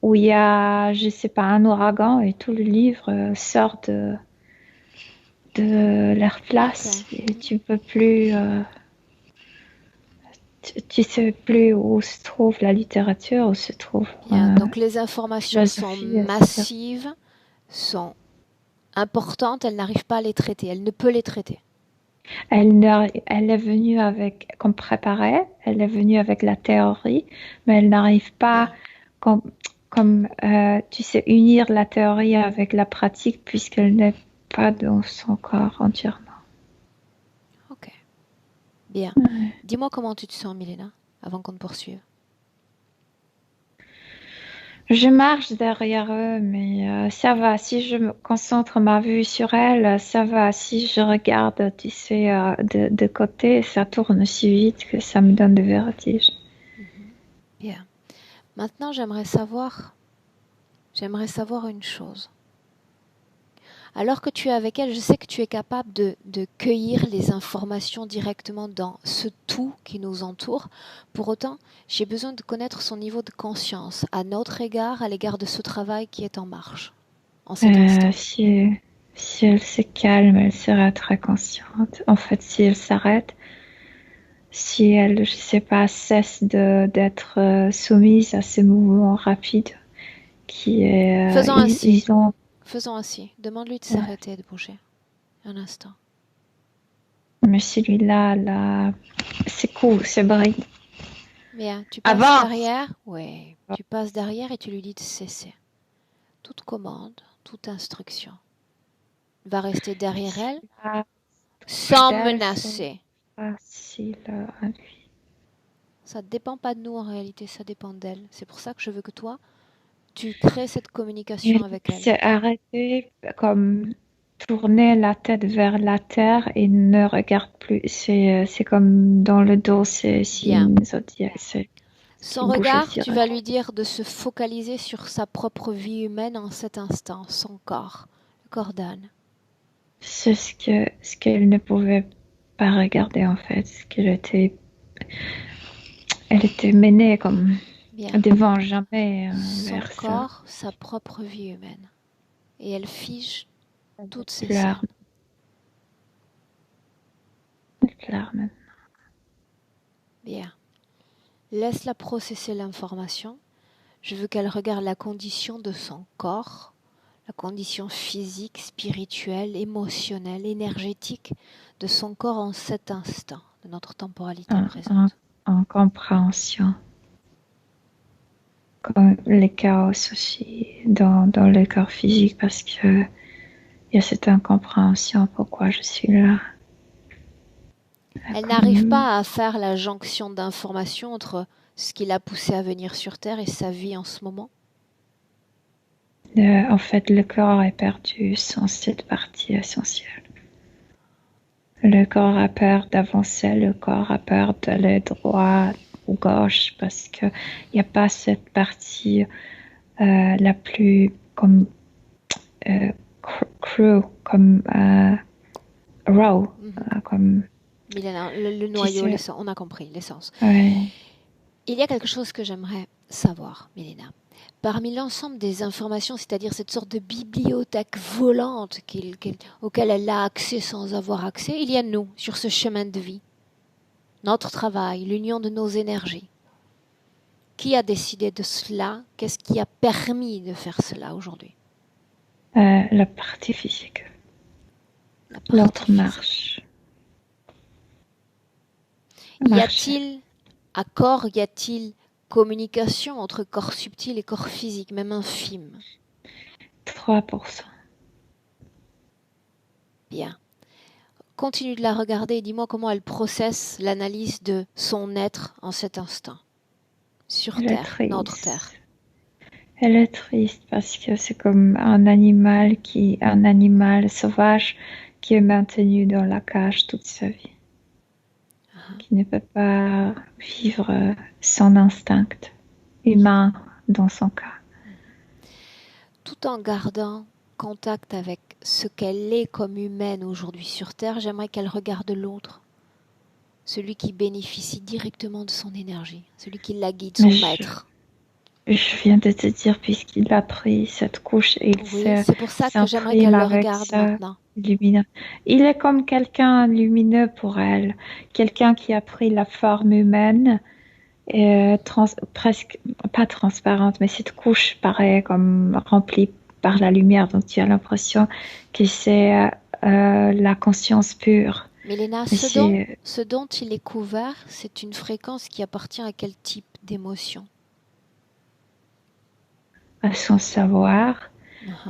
où il y a, je sais pas, un ouragan et tout le livre sort de leur Ok. place et tu peux plus, tu sais plus où se trouve la littérature, où se trouve Bien. Donc les la informations sont philosophie, etc. massives, sont importantes, elle n'arrive pas à les traiter, elle ne peut les traiter. Elle est venue avec, comme préparée, elle est venue avec la théorie, mais elle n'arrive pas Bien. comme, tu sais, unir la théorie avec la pratique puisqu'elle n'est pas dans son corps entièrement. Ok. Bien. Dis-moi comment tu te sens, Milena, avant qu'on ne poursuive. Je marche derrière eux, mais ça va. Si je me concentre ma vue sur elle, ça va. Si je regarde, tu sais, de côté, ça tourne si vite que ça me donne des vertiges. Mhm. Bien. Maintenant, j'aimerais savoir une chose. Alors que tu es avec elle, je sais que tu es capable de cueillir les informations directement dans ce tout qui nous entoure. Pour autant, j'ai besoin de connaître son niveau de conscience à notre égard, à l'égard de ce travail qui est en marche en cet Euh, instant. si, si elle se calme, elle sera très consciente. En fait, si elle s'arrête, si elle, je sais pas, cesse d'être soumise à ces mouvements rapides qui est, Faisons ainsi. ils ont, Faisons ainsi. Demande-lui de ouais. s'arrêter et de bouger. Un instant. Mais celui-là, là, c'est cool, c'est brille. Bien, tu passes Avance! derrière. Oui, tu passes derrière et tu lui dis de cesser. Toute commande, toute instruction va rester derrière elle Celui-là, sans d'elle, c'est menacer. facile à lui. Ça ne dépend pas de nous en réalité, ça dépend d'elle. C'est pour ça que je veux que toi, tu crées cette communication Il avec elle. s'est arrêté comme tourner la tête vers la terre et ne regarde plus. C'est comme dans le dos, c'est Bien. signe zodiaque, c'est Son qui bouge regard, tu vas direct. lui dire de se focaliser sur sa propre vie humaine en cet instant, son corps, le corps d'Anne. C'est ce qu'elle ne pouvait pas regarder en fait, elle était menée comme Bien. devant jamais Son vers ça. corps, sa propre vie humaine. Et elle fige toutes ces scènes. Larmes, larmes. Bien. Laisse-la processer l'information. Je veux qu'elle regarde la condition de son corps, la condition physique, spirituelle, émotionnelle, énergétique de son corps en cet instant, de notre temporalité en, présente. en compréhension. Comme les chaos aussi dans le corps physique parce que il y a cette incompréhension pourquoi je suis là. Elle n'arrive pas à faire la jonction d'informations entre ce qui l'a poussée à venir sur Terre et sa vie en ce moment. En fait, le corps a perdu cette partie essentielle. Le corps a peur d'avancer, le corps a peur d'aller droit ou gauche parce qu'il n'y a pas cette partie la plus comme crew, comme raw, comme Milena, le noyau, l'essence, on a compris, l'essence. Ouais. Il y a quelque chose que j'aimerais savoir, Milena. Parmi l'ensemble des informations, c'est-à-dire cette sorte de bibliothèque volante auquel elle a accès sans avoir accès, il y a nous, sur ce chemin de vie. Notre travail, l'union de nos énergies. Qui a décidé de cela? Qu'est-ce qui a permis de faire cela aujourd'hui? La partie physique. L'autre marche. Y a-t-il accord, y a-t-il communication entre corps subtil et corps physique, même infime? 3%. Bien. Continue de la regarder et dis-moi comment elle processe l'analyse de son être en cet instant. Sur Terre, notre Terre. Elle est triste parce que c'est comme un animal sauvage qui est maintenu dans la cage toute sa vie. Qui ne peut pas vivre son instinct humain dans son cas. Tout en gardant contact avec ce qu'elle est comme humaine aujourd'hui sur Terre, j'aimerais qu'elle regarde l'autre. Celui qui bénéficie directement de son énergie, celui qui la guide, son maître. Je viens de te dire, puisqu'il a pris cette couche et c'est pour ça que j'aimerais qu'elle le regarde maintenant. Lumineux. Il est comme quelqu'un lumineux pour elle, quelqu'un qui a pris la forme humaine, presque pas transparente, mais cette couche paraît comme remplie par la lumière, donc tu as l'impression que c'est la conscience pure. Milena, ce dont il est couvert, c'est une fréquence qui appartient à quel type d'émotion? À son savoir,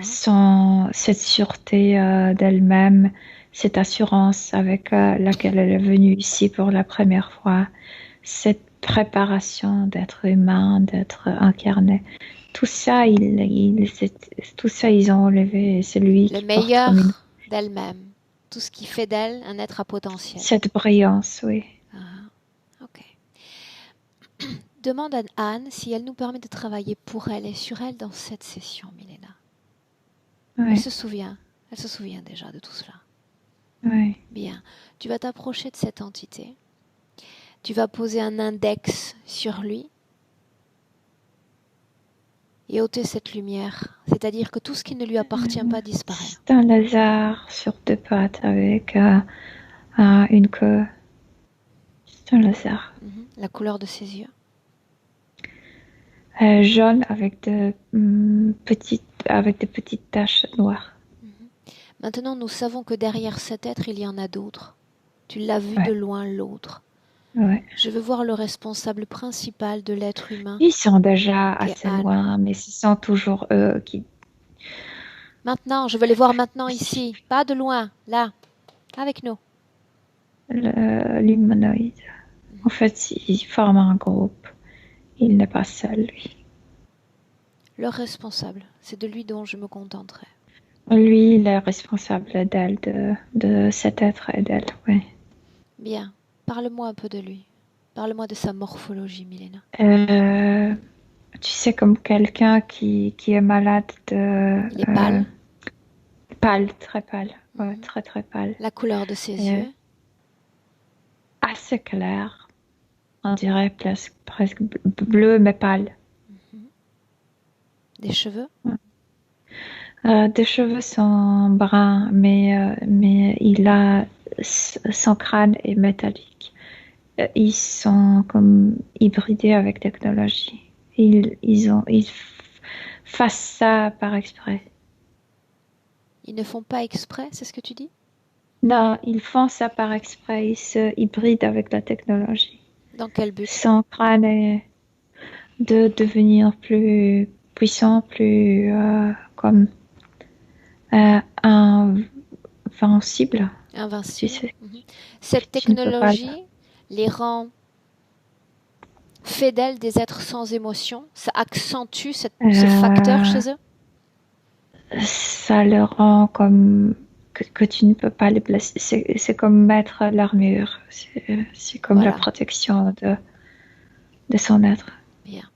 cette sûreté d'elle-même, cette assurance avec laquelle elle est venue ici pour la première fois, cette préparation d'être humain, d'être incarné. Tout ça, tout ça, ils ont enlevé. C'est lui le qui meilleur d'elle-même. Tout ce qui fait d'elle un être à potentiel. Cette brillance, oui. Ok. Demande à Anne si elle nous permet de travailler pour elle et sur elle dans cette session, Milena. Ouais. Elle se souvient déjà de tout cela. Oui. Bien. Tu vas t'approcher de cette entité. Tu vas poser un index sur lui et ôter cette lumière. C'est-à-dire que tout ce qui ne lui appartient pas disparaît. C'est un lézard sur deux pattes avec une queue. C'est un lézard. La couleur de ses yeux? Jaune avec des petites taches noires. Maintenant, nous savons que derrière cet être, il y en a d'autres. Tu l'as vu de loin, l'autre. Ouais. Je veux voir le responsable principal de l'être humain. Ils sont déjà assez loin, mais ce sont toujours eux qui... Maintenant, je veux les voir maintenant ici, pas de loin, là, avec nous. L'humanoïde. En fait, il forme un groupe. Il n'est pas seul, lui. Le responsable, c'est de lui dont je me contenterai. Lui, il est responsable d'elle, de cet être et d'elle, oui. Bien. Parle-moi un peu de lui. Parle-moi de sa morphologie, Milena. Tu sais, comme quelqu'un qui est malade de... Il est pâle. Pâle, très pâle. Ouais, très très pâle. La couleur de ses yeux? Assez clair. On dirait presque bleu, mais pâle. Des cheveux? Des cheveux sont bruns, mais il a... Son crâne est métallique. Ils sont comme hybridés avec technologie. Ils fassent ça par exprès. Ils ne font pas exprès, c'est ce que tu dis? Non, ils font ça par exprès. Ils se hybrident avec la technologie. Dans quel but? Son crâne est de devenir plus puissant, plus comme invincible. Tu Invincible. sais, Cette tu ne peux pas. technologie les rend fait d'elles des êtres sans émotion. Ça accentue ce facteur chez eux. Ça le rend comme que tu ne peux pas les blesser. C'est comme mettre l'armure. C'est comme Voilà. la protection de son être. Bien.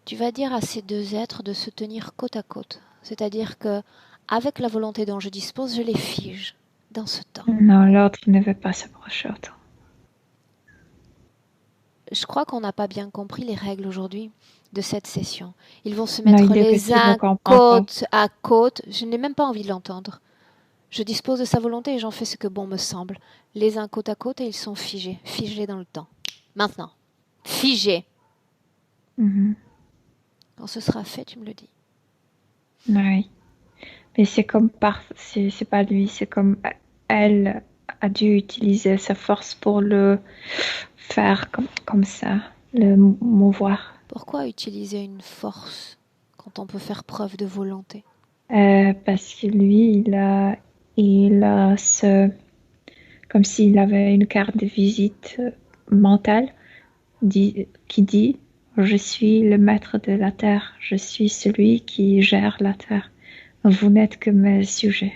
Tu vas dire à ces deux êtres de se tenir côte à côte. C'est-à-dire que, avec la volonté dont je dispose, je les fige dans ce temps. Non, l'autre ne veut pas s'approcher autant. Je crois qu'on n'a pas bien compris les règles aujourd'hui de cette session. Ils vont se mettre Non, il est les petit, uns donc on comprend pas. côte à côte. Je n'ai même pas envie de l'entendre. Je dispose de sa volonté et j'en fais ce que bon me semble. Les uns côte à côte et ils sont figés, figés dans le temps. Maintenant, figés. Mhm. Quand ce sera fait, tu me le dis. Oui. Mais c'est comme c'est pas lui, c'est comme elle a dû utiliser sa force pour le faire comme ça, le mouvoir. Pourquoi utiliser une force quand on peut faire preuve de volonté? Parce que lui, il a comme s'il avait une carte de visite mentale qui dit, je suis le maître de la terre, je suis celui qui gère la terre. Vous n'êtes que mes sujets.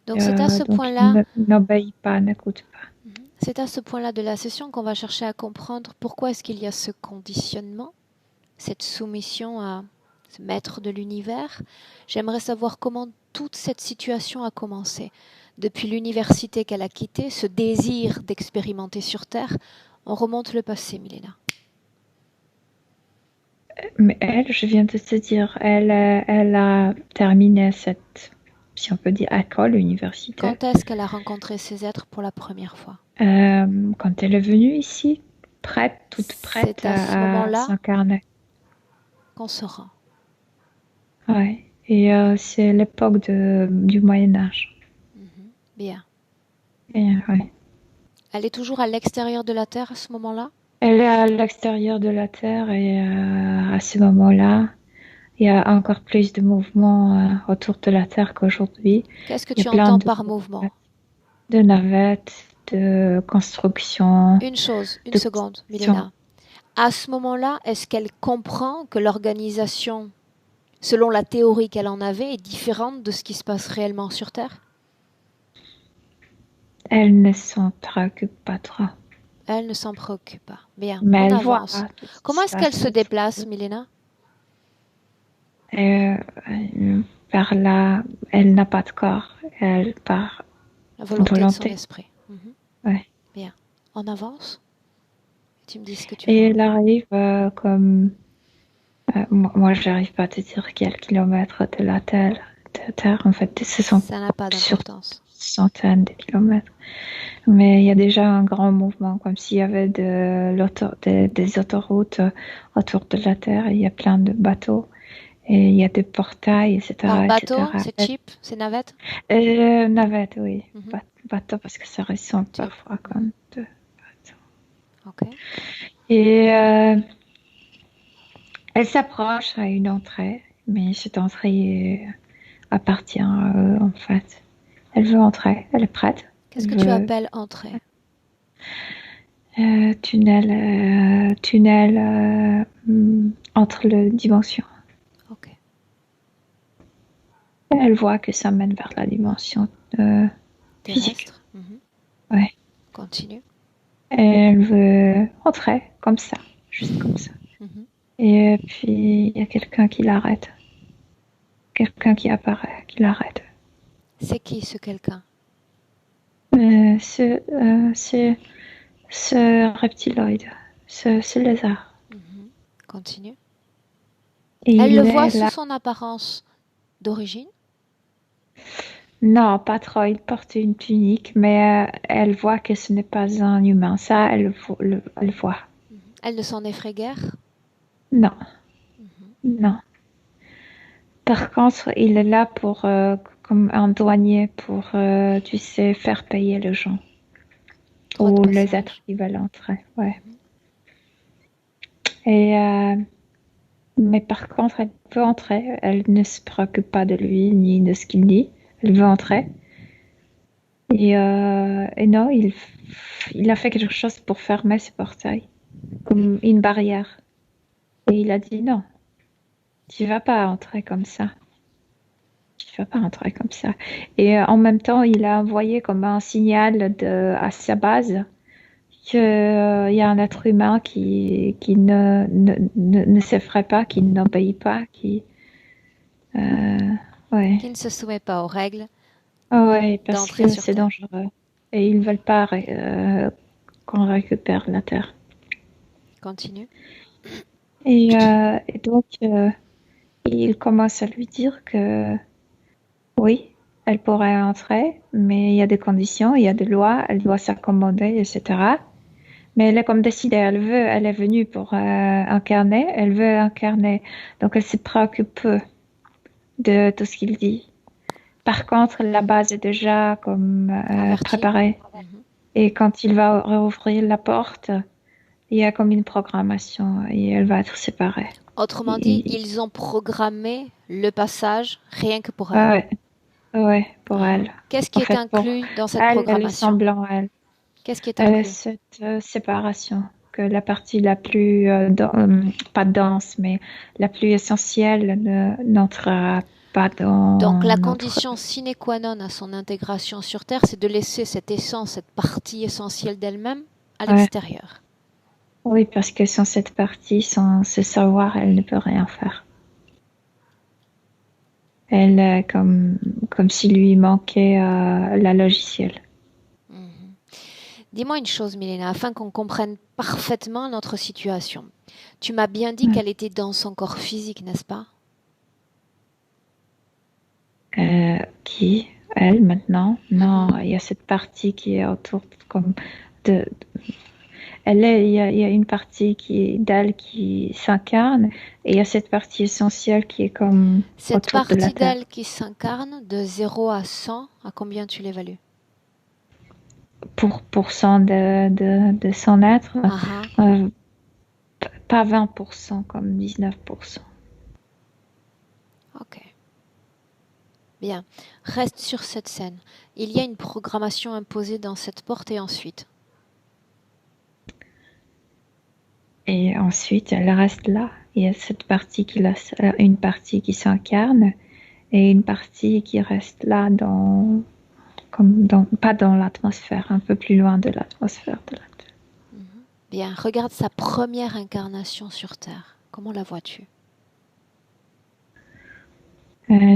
Donc c'est à ce Donc point-là. n'obéis pas, n'écoute pas. C'est à ce point-là de la session qu'on va chercher à comprendre pourquoi est-ce qu'il y a ce conditionnement, cette soumission à ce maître de l'univers. J'aimerais savoir comment toute cette situation a commencé. Depuis l'université qu'elle a quittée, ce désir d'expérimenter sur Terre, on remonte le passé, Milena. Mais elle, je viens de te dire, elle a terminé cette, si on peut dire, école, université. Quand est-ce qu'elle a rencontré ces êtres pour la première fois? Quand elle est venue ici, toute prête C'est à ce moment-là s'incarner. qu'on se rend. Ouais. Et c'est l'époque du Moyen-Âge. Bien. Et, ouais. Elle est toujours à l'extérieur de la Terre à ce moment-là? Elle est à l'extérieur de la Terre et à ce moment-là, il y a encore plus de mouvements autour de la Terre qu'aujourd'hui. Qu'est-ce que tu entends par mouvement? De navettes, de construction. Une seconde, Milena. À ce moment-là, est-ce qu'elle comprend que l'organisation, selon la théorie qu'elle en avait, est différente de ce qui se passe réellement sur Terre? Elle ne s'en préoccupe pas trop. Elle ne s'en préoccupe pas. Bien, mais on elle avance. Voit, comment est-ce qu'elle se déplace, Milena? Par là, elle n'a pas de corps. Elle part la volonté de son esprit. Ouais. Bien. On avance. Tu me dis ce que tu Et vois. elle arrive comme... moi, j'arrive pas à te dire quels kilomètres de la Terre. En fait, ça n'a pas d'importance. Centaines de kilomètres. Mais il y a déjà un grand mouvement, comme s'il y avait des autoroutes autour de la Terre. Il y a plein de bateaux. Et il y a des portails, etc. Par bateau, c'est cheap, c'est navette? Navette, oui. Bateau, parce que ça ressemble parfois comme de bateau. Ok. Et elle s'approche à une entrée, mais cette entrée appartient en fait. Elle veut entrer, elle est prête. Qu'est-ce que tu appelles entrer? Tunnel entre les dimensions. Ok. Elle voit que ça mène vers la dimension physique. Ouais. Continue. Et elle veut entrer comme ça, juste comme ça. Et puis il y a quelqu'un qui l'arrête. Quelqu'un qui apparaît, qui l'arrête. C'est qui ce quelqu'un? C'est ce reptiloïde, ce lézard. Continue. Elle le voit sous son apparence d'origine? Non, pas trop. Il porte une tunique, mais elle voit que ce n'est pas un humain. Ça, elle voit. Elle ne s'en effraie guère? Non. Non. Par contre, il est là pour comme un douanier pour, tu sais, faire payer les gens. Droit de Ou les passage. êtres qui veulent entrer, ouais. Et, mais par contre, elle veut entrer. Elle ne se préoccupe pas de lui ni de ce qu'il dit. Elle veut entrer. Et non, il a fait quelque chose pour fermer ce portail, comme une barrière. Et il a dit non, tu vas pas entrer comme ça. Tu vas pas entrer comme ça. Et en même temps, il a envoyé comme un signal à sa base qu'il y a un être humain qui ne s'effraie pas, qui n'obéit pas, ouais. Qui ne se soumet pas aux règles Ouais, parce d'entrée que sur c'est Terre. dangereux. Et ils veulent pas qu'on récupère la Terre. Continue. Et donc, il commence à lui dire que oui, elle pourrait entrer, mais il y a des conditions, il y a des lois, elle doit s'accommoder, etc. Mais elle est comme décidée, elle est venue pour incarner, elle veut incarner. Donc, elle se préoccupe peu de tout ce qu'il dit. Par contre, la base est déjà comme Averti. préparée. Mhm. Et quand il va rouvrir la porte, il y a comme une programmation et elle va être séparée. Autrement dit, ils ont programmé le passage rien que pour elle. Ouais, ouais, pour elle. Qu'est-ce qui En est fait, pour inclus dans cette elle, elle est programmation? semblant, elle. Qu'est-ce qui est inclus? Cette séparation, que la partie la plus, pas dense, mais la plus essentielle n'entrera pas Donc dans la notre... condition sine qua non à son intégration sur Terre, c'est de laisser cette essence, cette partie essentielle d'elle-même à Ouais. l'extérieur. Oui, parce que sans cette partie, sans ce savoir, elle ne peut rien faire. Elle est comme s'il lui manquait la logicielle. Mhm. Dis-moi une chose, Milena, afin qu'on comprenne parfaitement notre situation. Tu m'as bien dit qu'elle était dans son corps physique, n'est-ce pas? Qui? Elle, maintenant? Non, il y a cette partie qui est autour comme de... il y a une partie d'elle qui s'incarne et il y a cette partie essentielle qui est comme Cette autour de la partie Terre. d'elle qui s'incarne de 0 à 100, à combien tu l'évalues? Pour cent de son être, pas 20%, comme 19%. Ok. Bien. Reste sur cette scène. Il y a une programmation imposée dans cette porte et ensuite. Et ensuite, elle reste là. Il y a cette partie une partie qui s'incarne et une partie qui reste là pas dans l'atmosphère, un peu plus loin de l'atmosphère de la Terre. Bien. Regarde sa première incarnation sur Terre. Comment la vois-tu?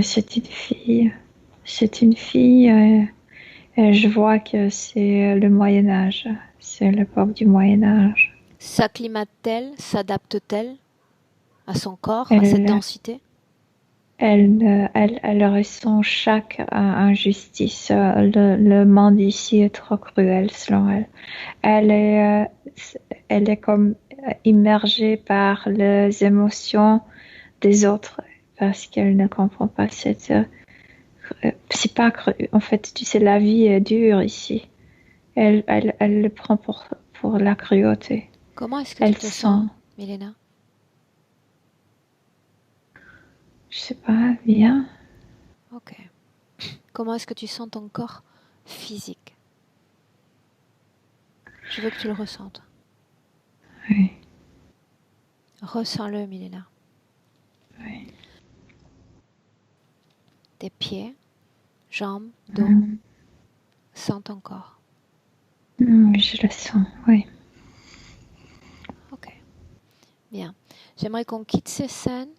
C'est une fille. C'est une fille. Je vois que c'est le Moyen Âge. C'est l'époque du Moyen Âge. S'acclimate-t-elle, s'adapte-t-elle à son corps, à cette densité? Elle ressent chaque injustice. Le monde ici est trop cruel selon elle. Elle est comme immergée par les émotions des autres parce qu'elle ne comprend pas cette. C'est pas cru. En fait, tu sais, la vie est dure ici. Elle le prend pour la cruauté. Comment est-ce que tu Elle te sent, sens, Milena? je sais pas, bien. Ok. Comment est-ce que tu sens ton corps physique? Je veux que tu le ressentes. Oui. Ressens-le, Milena. Oui. Tes pieds, jambes, dos. Sens ton corps. Je le sens, oui. Ok. Bien. J'aimerais qu'on quitte ces scènes,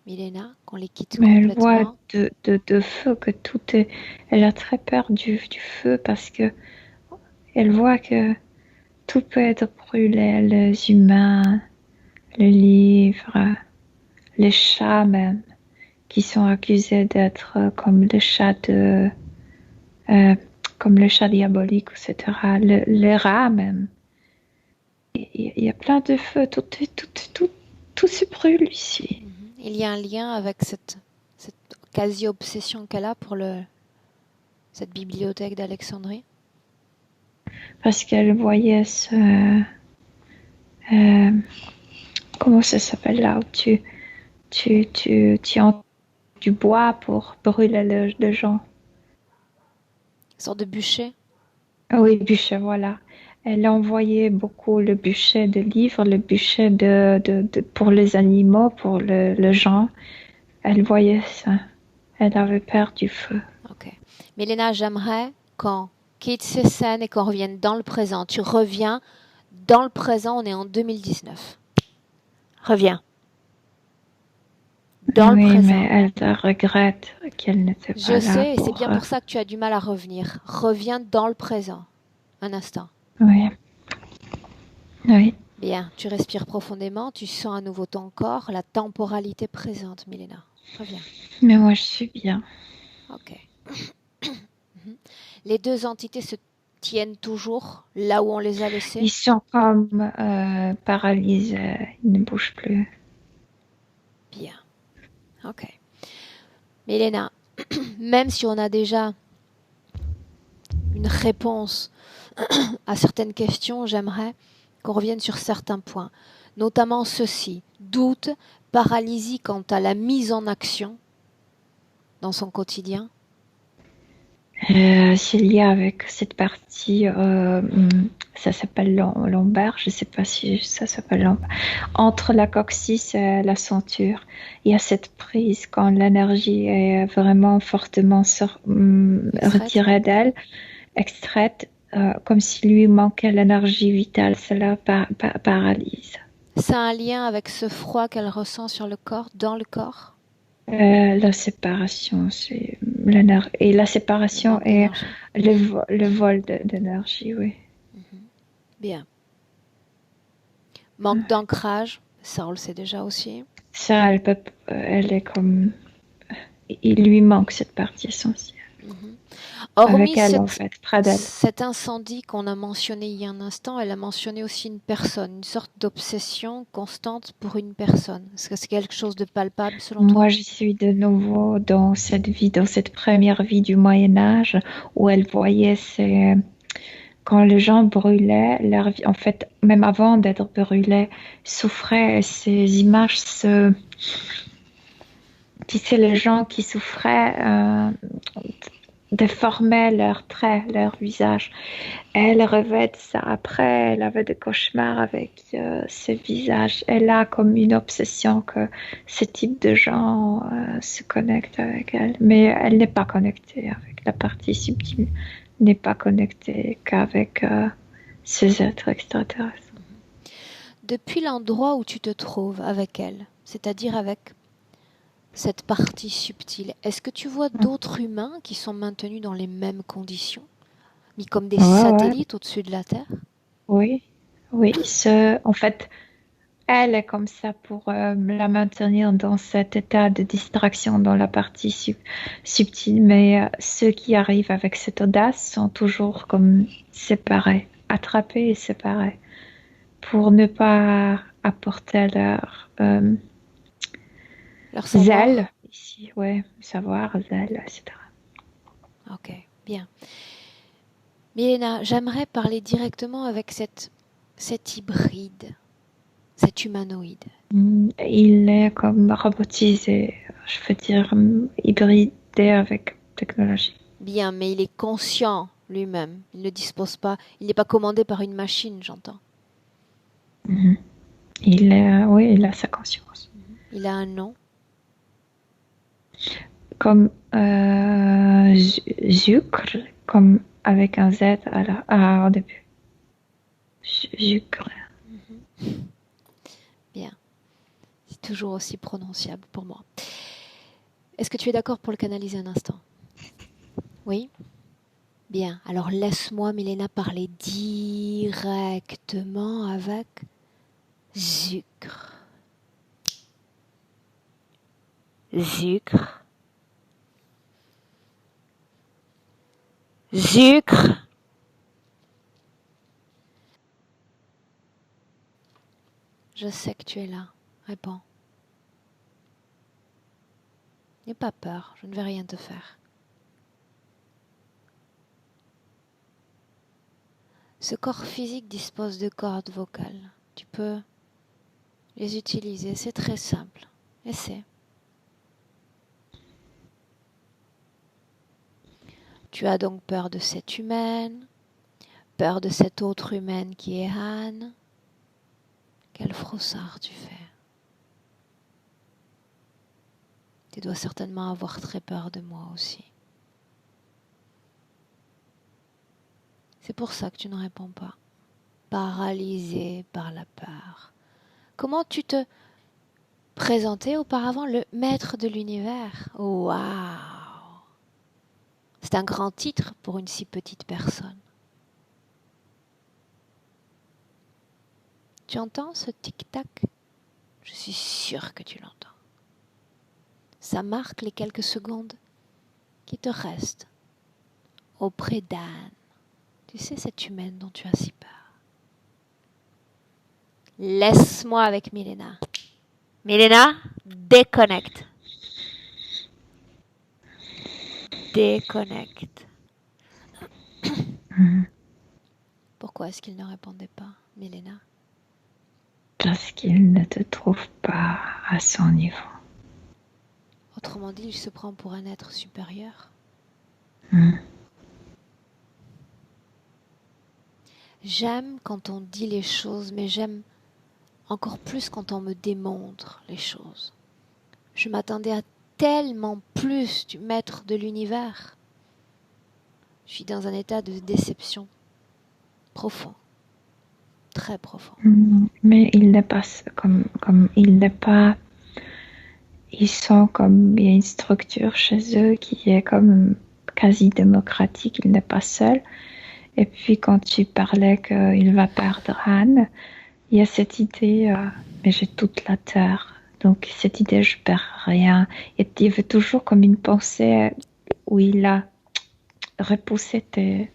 Milena, qu'on les quitte Mais elle voit complètement. de feu que tout est. Elle a très peur du feu parce que elle voit que tout peut être brûlé, les humains, les livres, les chats même, qui sont accusés d'être comme le chat comme le chat diabolique, etc. Les rats même. Il y a plein de feux, tout se brûle ici. Il y a un lien avec cette quasi-obsession qu'elle a pour cette bibliothèque d'Alexandrie? Parce qu'elle voyait euh, comment ça s'appelle là où tu en du bois pour brûler les gens. Une sorte de bûcher? Ah oui, bûcher, voilà. Elle envoyait beaucoup le bûcher de livres, le bûcher pour les animaux, pour le gens. Elle voyait ça. Elle avait peur du feu. Ok. Mélena, j'aimerais qu'on quitte ces scènes et qu'on revienne dans le présent. Tu reviens dans le présent, on est en 2019. Reviens. Dans le Oui, présent. mais elle regrette qu'elle n'était Je pas là sais, et c'est pour... bien pour ça que tu as du mal à revenir. Reviens dans le présent. Un instant. Oui, oui. Bien, tu respires profondément, tu sens à nouveau ton corps, la temporalité présente, Milena. Reviens. Mais moi, je suis bien. Ok. Les deux entités se tiennent toujours là où on les a laissées? Ils sont comme paralysés. Ils ne bougent plus. Bien. Ok. Milena, même si on a déjà une réponse à certaines questions, j'aimerais qu'on revienne sur certains points, notamment ceci: doute, paralysie quant à la mise en action dans son quotidien. S'il y a avec cette partie, ça s'appelle lombaire, je ne sais pas si ça s'appelle lombaire, entre la coccyx et la ceinture, il y a cette prise quand l'énergie est vraiment fortement retirée d'elle, extraite, comme si lui manquait l'énergie vitale, cela paralyse. Ça a un lien avec ce froid qu'elle ressent sur le corps, dans le corps? La séparation, c'est l'énergie. Et la séparation est le vol d'énergie, oui. Bien. Manque d'ancrage, ça on le sait déjà aussi. Ça, elle est comme... Il lui manque cette partie essentielle. Hormis Avec elle, en fait, près d'elle. cet incendie qu'on a mentionné il y a un instant, elle a mentionné aussi une personne, une sorte d'obsession constante pour une personne. Est-ce que c'est quelque chose de palpable selon toi? Moi, je suis de nouveau dans cette vie, dans cette première vie du Moyen-Âge, où elle voyait quand les gens brûlaient, leur vie, en fait, même avant d'être brûlés, souffraient, ces images tu sais, les gens qui souffraient déformaient leurs traits, leur visage. Elle rêvait de ça après, elle avait des cauchemars avec ce visage. Elle a comme une obsession que ce type de gens se connectent avec elle. Mais elle n'est pas connectée avec la partie subtile, n'est pas connectée qu'avec ces êtres extraterrestres. Depuis l'endroit où tu te trouves avec elle, c'est-à-dire avec cette partie subtile, est-ce que tu vois d'autres humains qui sont maintenus dans les mêmes conditions, mis comme des satellites au-dessus de la Terre? Oui, oui. En fait, elle est comme ça pour la maintenir dans cet état de distraction dans la partie subtile, mais ceux qui arrivent avec cette audace sont toujours comme séparés, attrapés et séparés, pour ne pas apporter Leur savoir? zèle, ici, ouais, savoir, zèle, etc. Ok, bien. Milena, j'aimerais parler directement avec cet hybride, cet humanoïde. Il est comme robotisé, je veux dire, hybridé avec technologie. Bien, mais il est conscient lui-même. Il ne dispose pas, il n'est pas commandé par une machine, j'entends. Mhm. Oui, il a sa conscience. Il a un nom. Comme Zucre, comme avec un Z au début. Zucre. Bien, c'est toujours aussi prononciable pour moi. Est-ce que tu es d'accord pour le canaliser un instant? Oui? Bien, alors laisse-moi, Milena, parler directement avec Zucre. Zucre. Zucre. Je sais que tu es là. Réponds. N'aie pas peur, je ne vais rien te faire. Ce corps physique dispose de cordes vocales. Tu peux les utiliser, c'est très simple. Essaie. Tu as donc peur de cette humaine, peur de cette autre humaine qui est Anne. Quel froussard tu fais. Tu dois certainement avoir très peur de moi aussi. C'est pour ça que tu ne réponds pas. Paralysé par la peur. Comment tu te présentais auparavant, le maître de l'univers? Waouh! C'est un grand titre pour une si petite personne. Tu entends ce tic-tac? Je suis sûre que tu l'entends. Ça marque les quelques secondes qui te restent auprès d'Anne. Tu sais, cette humaine dont tu as si peur. Laisse-moi avec Milena. Milena, déconnecte. Déconnecte. Pourquoi est-ce qu'il ne répondait pas, Milena? Parce qu'il ne te trouve pas à son niveau. Autrement dit, il se prend pour un être supérieur. J'aime quand on dit les choses, mais j'aime encore plus quand on me démontre les choses. Je m'attendais à tellement plus du maître de l'univers. Je suis dans un état de déception profond, très profond. Mais il n'est pas comme il n'est pas. Ils sont comme il y a une structure chez eux qui est comme quasi démocratique. Il n'est pas seul. Et puis quand tu parlais qu'il va perdre Anne, il y a cette idée, mais j'ai toute la terre. Donc cette idée, je perds rien. Et il y avait toujours comme une pensée où il a repoussé tes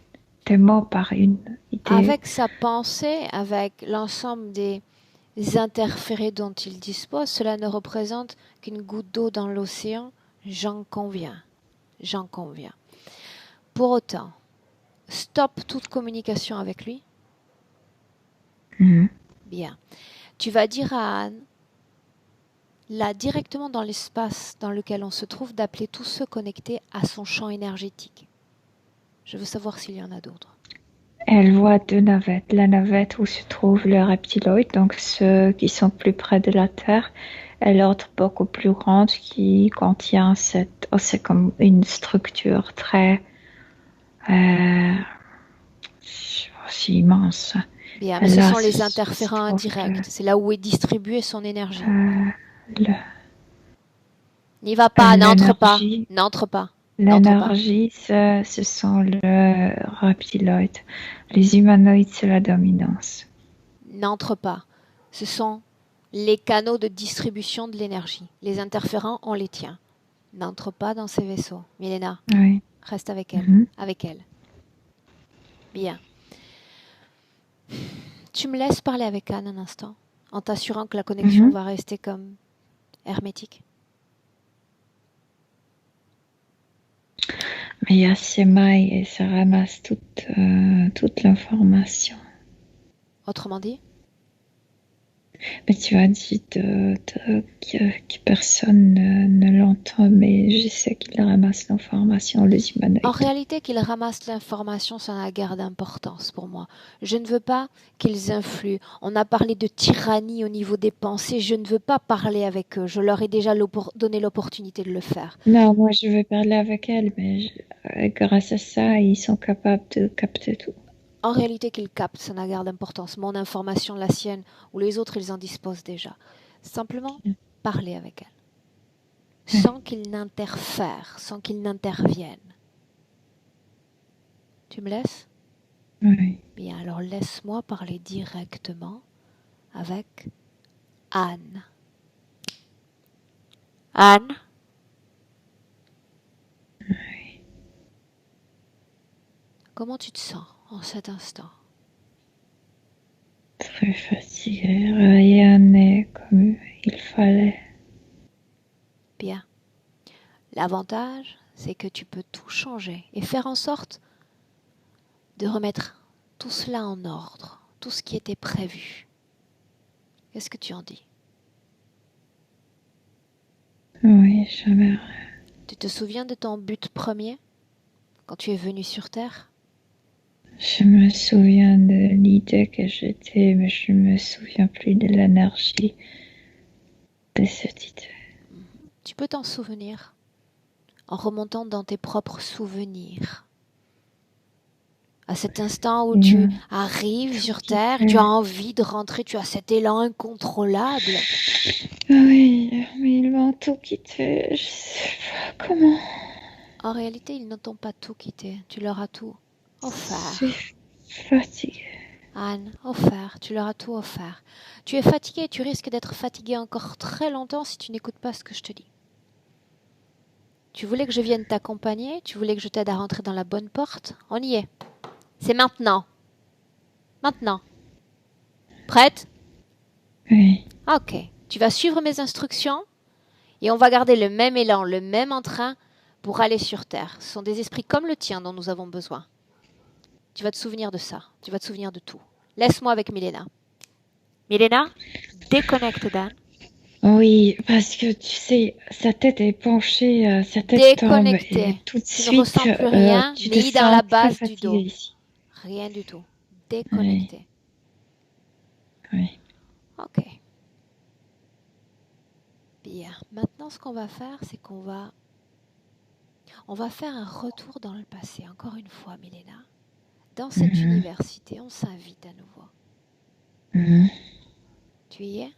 mots par une idée. Avec sa pensée, avec l'ensemble des interférés dont il dispose, cela ne représente qu'une goutte d'eau dans l'océan, j'en conviens. J'en conviens. Pour autant, stop toute communication avec lui. Bien. Tu vas dire à Anne, là directement dans l'espace dans lequel on se trouve, d'appeler tous ceux connectés à son champ énergétique. Je veux savoir s'il y en a d'autres. Elle voit deux navettes. La navette où se trouve le reptiloïde, donc ceux qui sont plus près de la Terre, et l'autre beaucoup plus grande qui contient cette... Oh, c'est comme une structure très... aussi immense. Bien, mais ce sont les interférents indirects. C'est là où est distribuée son énergie. N'y va pas, n'entre pas. N'entre pas. L'énergie, ce sont le reptiloïde. Les humanoïdes, c'est la dominance. N'entre pas. Ce sont les canaux de distribution de l'énergie. Les interférents, on les tient. N'entre pas dans ces vaisseaux. Milena, oui. Reste avec elle. Avec elle. Bien. Tu me laisses parler avec Anne un instant, en t'assurant que la connexion va rester comme hermétique. Mais il y a ses mailles et ça ramasse toute l'information. Autrement dit? Mais tu as dit que personne ne l'entend, mais je sais qu'il ramasse l'information, les humanoïdes. En réalité, qu'ils ramassent l'information, ça n'a guère d'importance pour moi. Je ne veux pas qu'ils influent. On a parlé de tyrannie au niveau des pensées. Je ne veux pas parler avec eux. Je leur ai déjà donné l'opportunité de le faire. Non, moi je veux parler avec elle, mais grâce à ça, ils sont capables de capter tout. En réalité, qu'ils captent, ça n'a guère d'importance. Mon information, la sienne, ou les autres, ils en disposent déjà. Simplement, parler avec elle. Sans qu'ils n'interfèrent, sans qu'ils n'interviennent. Tu me laisses? Oui. Bien, alors laisse-moi parler directement avec Anne. Anne? Oui. Comment tu te sens en cet instant? Très fatiguée, rien n'est comme il fallait. Bien. L'avantage, c'est que tu peux tout changer et faire en sorte de remettre tout cela en ordre, tout ce qui était prévu. Qu'est-ce que tu en dis? Oui, j'aimerais. Tu te souviens de ton but premier quand tu es venu sur Terre? Je me souviens de l'idée que j'étais, mais je me souviens plus de l'énergie de cette idée. Tu peux t'en souvenir en remontant dans tes propres souvenirs. À cet instant où tu arrives sur Terre, tu as envie de rentrer, tu as cet élan incontrôlable. Oui, mais ils m'ont tout quitté, je sais pas comment. En réalité, ils ne t'ont pas tout quitté, tu leur as tout offert. Je suis fatiguée. Anne, offert, tu leur as tout offert. Tu es fatiguée et tu risques d'être fatiguée encore très longtemps si tu n'écoutes pas ce que je te dis. Tu voulais que je vienne t'accompagner, tu voulais que je t'aide à rentrer dans la bonne porte. On y est. C'est maintenant. Maintenant. Prête? Oui. Ok. Tu vas suivre mes instructions et on va garder le même élan, le même entrain pour aller sur Terre. Ce sont des esprits comme le tien dont nous avons besoin. Tu vas te souvenir de ça. Tu vas te souvenir de tout. Laisse-moi avec Milena. Milena, déconnecte d'Anne. Oui, parce que tu sais, sa tête est penchée, sa tête tombe Déconnecté. et tout de Tu ne suite, ressens plus rien, tu te ni dans la sens très base du dos. fatiguée ici. Rien du tout. Déconnecté. Oui. Ok. Bien. Maintenant, ce qu'on va faire, c'est qu'on va faire un retour dans le passé. Encore une fois, Milena. Dans cette université, on s'invite à nouveau. Mhm. Tu y es?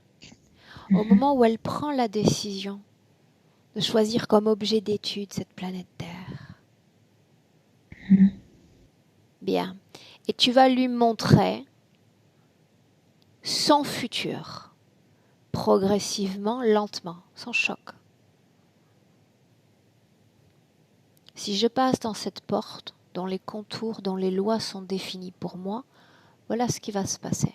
Au moment où elle prend la décision de choisir comme objet d'étude cette planète Terre. Bien. Et tu vas lui montrer son futur, progressivement, lentement, sans choc. Si je passe dans cette porte, dont les contours, dont les lois sont définies pour moi, voilà ce qui va se passer.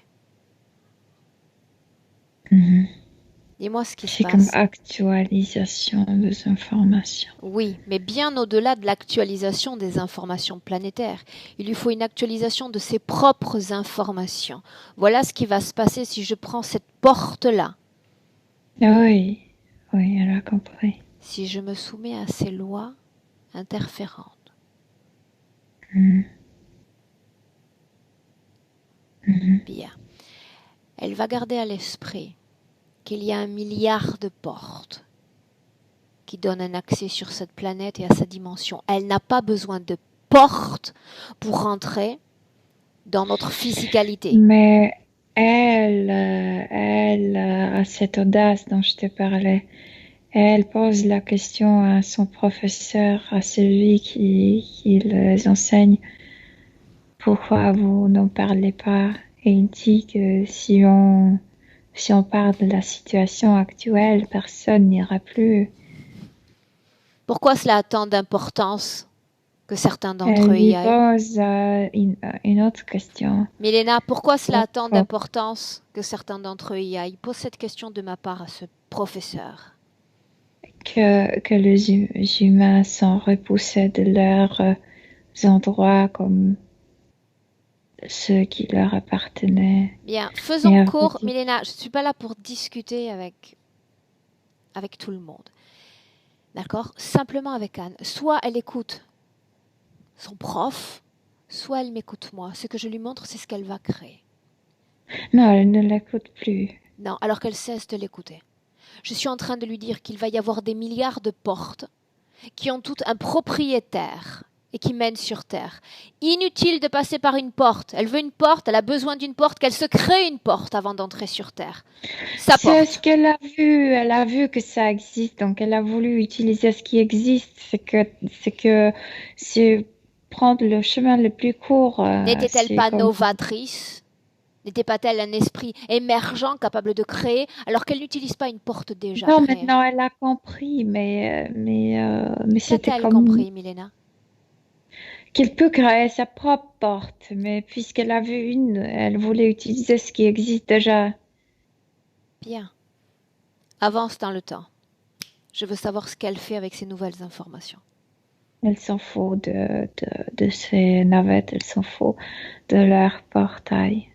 Dis-moi ce qui se C'est comme passe. actualisation des informations. Oui, mais bien au-delà de l'actualisation des informations planétaires, il lui faut une actualisation de ses propres informations. Voilà ce qui va se passer si je prends cette porte-là. Oui, oui, elle a compris. Si je me soumets à ces lois interférentes. Bien. Elle va garder à l'esprit qu'il y a 1 milliard de portes qui donnent un accès sur cette planète et à sa dimension. Elle n'a pas besoin de portes pour rentrer dans notre physicalité. Mais elle a cette audace dont je te parlais. Elle pose la question à son professeur, à celui qui les enseigne. Pourquoi vous n'en parlez pas? Et il dit que si on parle de la situation actuelle, personne n'ira plus. Pourquoi cela a tant d'importance que certains d'entre Elle eux y lui aillent? pose une autre question. Milena, pourquoi cela a tant d'importance que certains d'entre eux y aillent? Pose cette question de ma part à ce professeur. Que les humains sont repoussés de leurs endroits comme ceux qui leur appartenaient. Bien, faisons court. Milena, je ne suis pas là pour discuter avec tout le monde. D'accord? Simplement avec Anne. Soit elle écoute son prof, soit elle m'écoute moi. Ce que je lui montre, c'est ce qu'elle va créer. Non, elle ne l'écoute plus. Non, alors qu'elle cesse de l'écouter. Je suis en train de lui dire qu'il va y avoir des milliards de portes qui ont toutes un propriétaire et qui mènent sur Terre. Inutile de passer par une porte. Elle veut une porte, elle a besoin d'une porte, qu'elle se crée une porte avant d'entrer sur Terre. C'est ce qu'elle a vu. Elle a vu que ça existe, donc elle a voulu utiliser ce qui existe. C'est prendre le chemin le plus court. N'était-elle pas novatrice? N'était pas-elle un esprit émergent capable de créer alors qu'elle n'utilise pas une porte déjà Non, créée? maintenant elle a compris, mais c'était Qu'a-t-elle comme compris, Milena? qu'elle peut créer sa propre porte, mais puisqu'elle a vu une, elle voulait utiliser ce qui existe déjà. Bien. Avance dans le temps. Je veux savoir ce qu'elle fait avec ces nouvelles informations. Elle s'en fout de ces navettes, elle s'en fout de leur portail.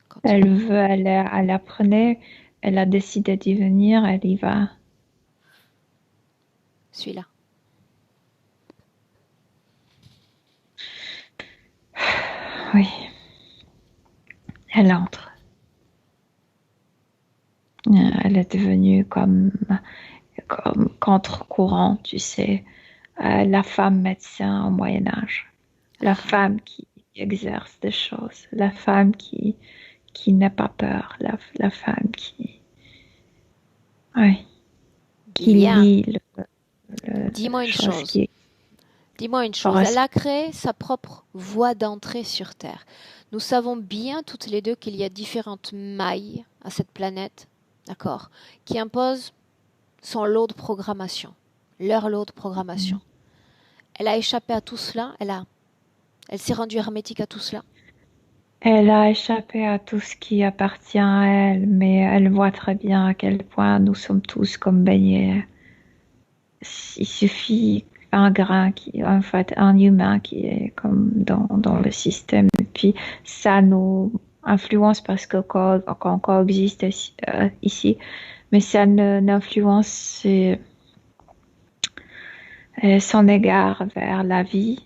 Continue. Elle apprenait, elle a décidé d'y venir, elle y va. Suis-là. Oui, elle entre. Elle est devenue comme contre-courant, tu sais, la femme médecin au Moyen Âge, la femme qui exerce des choses, la femme qui n'a pas peur, la femme qui Bien. lit Dis-moi une chose chose. qui Dis-moi une chose. Elle correspond. a créé sa propre voie d'entrée sur Terre. Nous savons bien toutes les deux qu'il y a différentes mailles à cette planète, d'accord, qui imposent son lot de programmation, leur lot de programmation. Elle a échappé à tout cela, elle s'est rendue hermétique à tout cela. Elle a échappé à tout ce qui appartient à elle, mais elle voit très bien à quel point nous sommes tous comme baignés. Il suffit un grain en fait, un humain qui est comme dans le système, et puis ça nous influence parce qu'on coexiste ici, mais ça n'influence son égard vers la vie,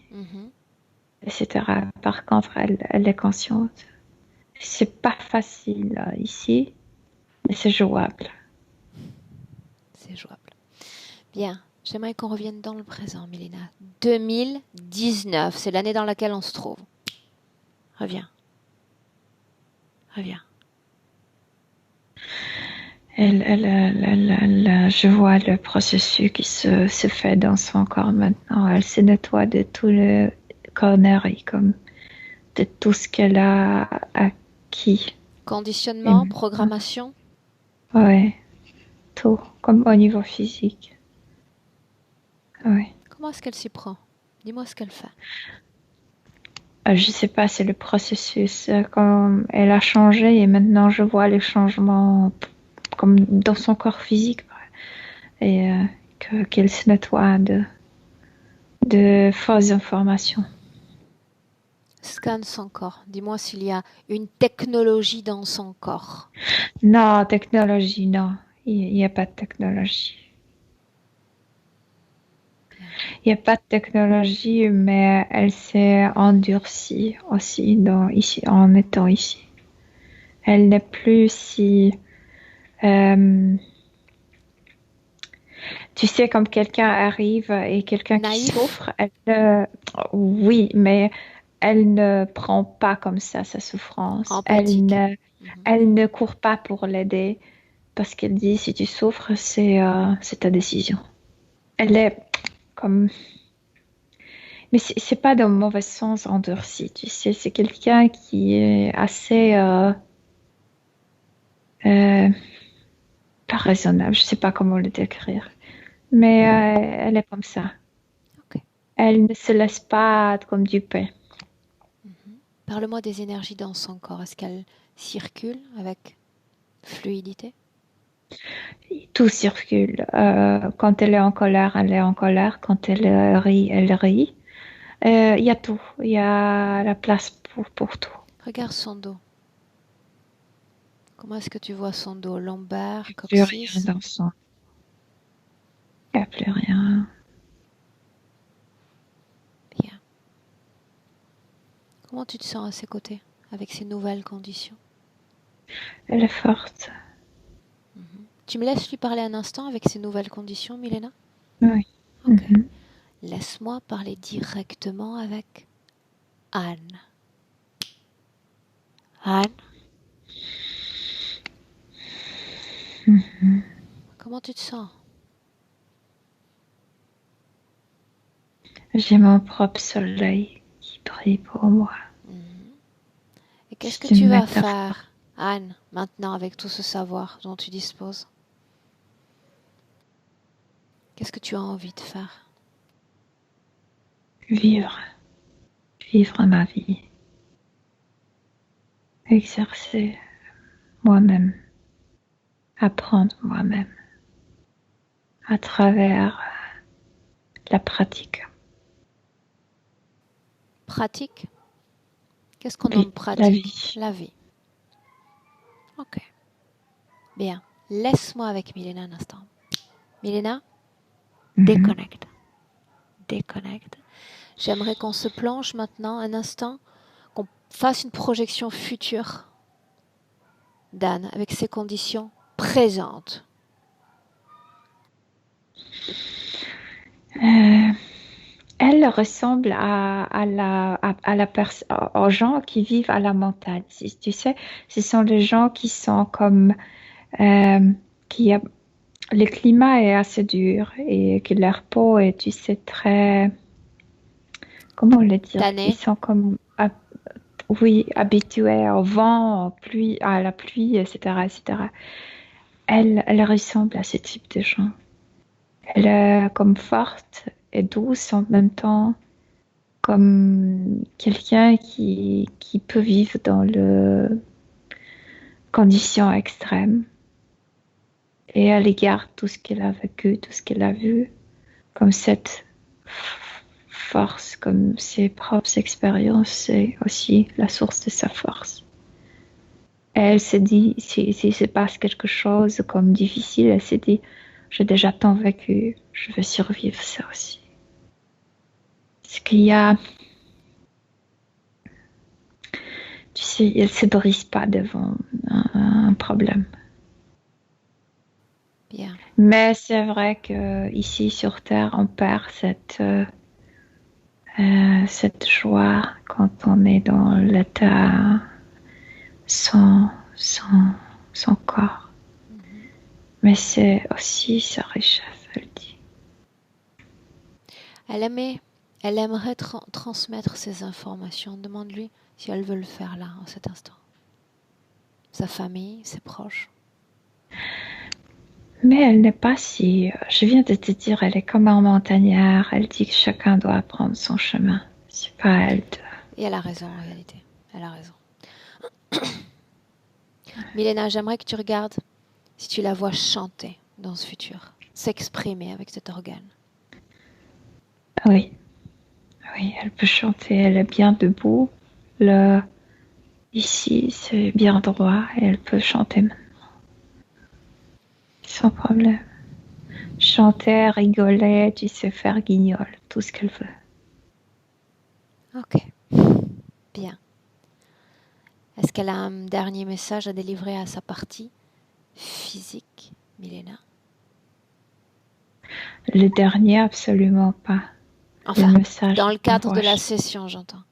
etc. Par contre, elle est consciente. C'est pas facile ici, mais c'est jouable. C'est jouable. Bien, j'aimerais qu'on revienne dans le présent, Mélina. 2019, c'est l'année dans laquelle on se trouve. Reviens. Reviens. Je vois le processus qui se fait dans son corps maintenant. Elle se nettoie de tout le conneries, comme de tout ce qu'elle a acquis. Conditionnement, programmation. Ouais, tout, comme au niveau physique. Ouais. Comment est-ce qu'elle s'y prend? Dis-moi ce qu'elle fait. Je sais pas, c'est le processus. Comme elle a changé et maintenant je vois les changements comme dans son corps physique et qu'elle se nettoie de fausses informations. Scanne son corps. Dis-moi s'il y a une technologie dans son corps. Non, technologie, non. Il n'y a pas de technologie. Il n'y a pas de technologie, mais elle s'est endurcie aussi ici, en étant ici. Elle n'est plus si... tu sais, comme quelqu'un arrive et quelqu'un qui Naïf. souffre, oui, mais elle ne prend pas comme ça sa souffrance. Empathique. Elle ne court pas pour l'aider parce qu'elle dit si tu souffres, c'est ta décision. Elle est comme... Mais c'est pas dans le mauvais sens endurci, tu sais. C'est quelqu'un qui est assez... pas raisonnable, je sais pas comment le décrire. Mais elle est comme ça. Okay. Elle ne se laisse pas comme duper. Parle-moi des énergies dans son corps. Est-ce qu'elle circule avec fluidité? Tout circule. Quand elle est en colère, elle est en colère. Quand elle rit, elle rit. Il y a tout. Il y a la place pour tout. Regarde son dos. Comment est-ce que tu vois son dos? Lombaire, Il n'y a plus coccyx? rien dans son... Il n'y a plus rien. Bien. Comment tu te sens à ses côtés, avec ces nouvelles conditions? Elle est forte. Tu me laisses lui parler un instant avec ces nouvelles conditions, Milena? Oui. Ok. Laisse-moi parler directement avec Anne. Anne? Comment tu te sens? J'ai mon propre soleil qui brille pour moi. Et qu'est-ce que C'est tu une vas métaphore. faire, Anne, maintenant avec tout ce savoir dont tu disposes? Qu'est-ce que tu as envie de faire? Vivre ma vie, exercer moi-même, apprendre moi-même. à travers la pratique. Pratique? Qu'est-ce qu'on Oui, nomme la pratique? vie. La vie. Ok. Bien. Laisse-moi avec Milena un instant. Milena, déconnecte. Déconnecte. J'aimerais qu'on se plonge maintenant un instant, qu'on fasse une projection future d'Anne avec ses conditions présentes. Elle ressemble aux gens qui vivent à la montagne. Tu sais, ce sont les gens qui sont comme qui a, le climat est assez dur et que leur peau est, tu sais, très, comment le dire, ils Tanné. sont comme oui, habitués au vent, à la pluie, etc., etc. Elle ressemble à ce type de gens. Elle est comme forte et douce en même temps, comme quelqu'un qui peut vivre dans les conditions extrêmes. Et elle garde tout ce qu'elle a vécu, tout ce qu'elle a vu, comme cette force, comme ses propres expériences, c'est aussi la source de sa force. Et elle se dit, si se passe quelque chose comme difficile, elle se dit, j'ai déjà tant vécu, je vais survivre ça aussi. Parce qu'il y a, tu sais, elle se brise pas devant un problème. Bien. Mais c'est vrai que ici sur Terre, on perd cette joie quand on est dans l'état sans corps. Mais c'est aussi sa richesse, elle dit. Elle aimerait transmettre ces informations. Demande-lui si elle veut le faire là, en cet instant. Sa famille, ses proches. Mais elle n'est pas si... Je viens de te dire, elle est comme un montagnard. Elle dit que chacun doit prendre son chemin. C'est pas elle de... Et elle a raison en réalité. Elle a raison. Milena, j'aimerais que tu regardes si tu la vois chanter dans ce futur, s'exprimer avec cet organe. Oui, oui, elle peut chanter. Elle est bien debout. Ici, c'est bien droit et elle peut chanter maintenant. Sans problème. Chanter, rigoler, tu sais, faire guignol, tout ce qu'elle veut. Ok, bien. Est-ce qu'elle a un dernier message à délivrer à sa partie physique, Milena? Le dernier, absolument pas. Enfin, Le message dans le cadre de la envoie. session, j'entends.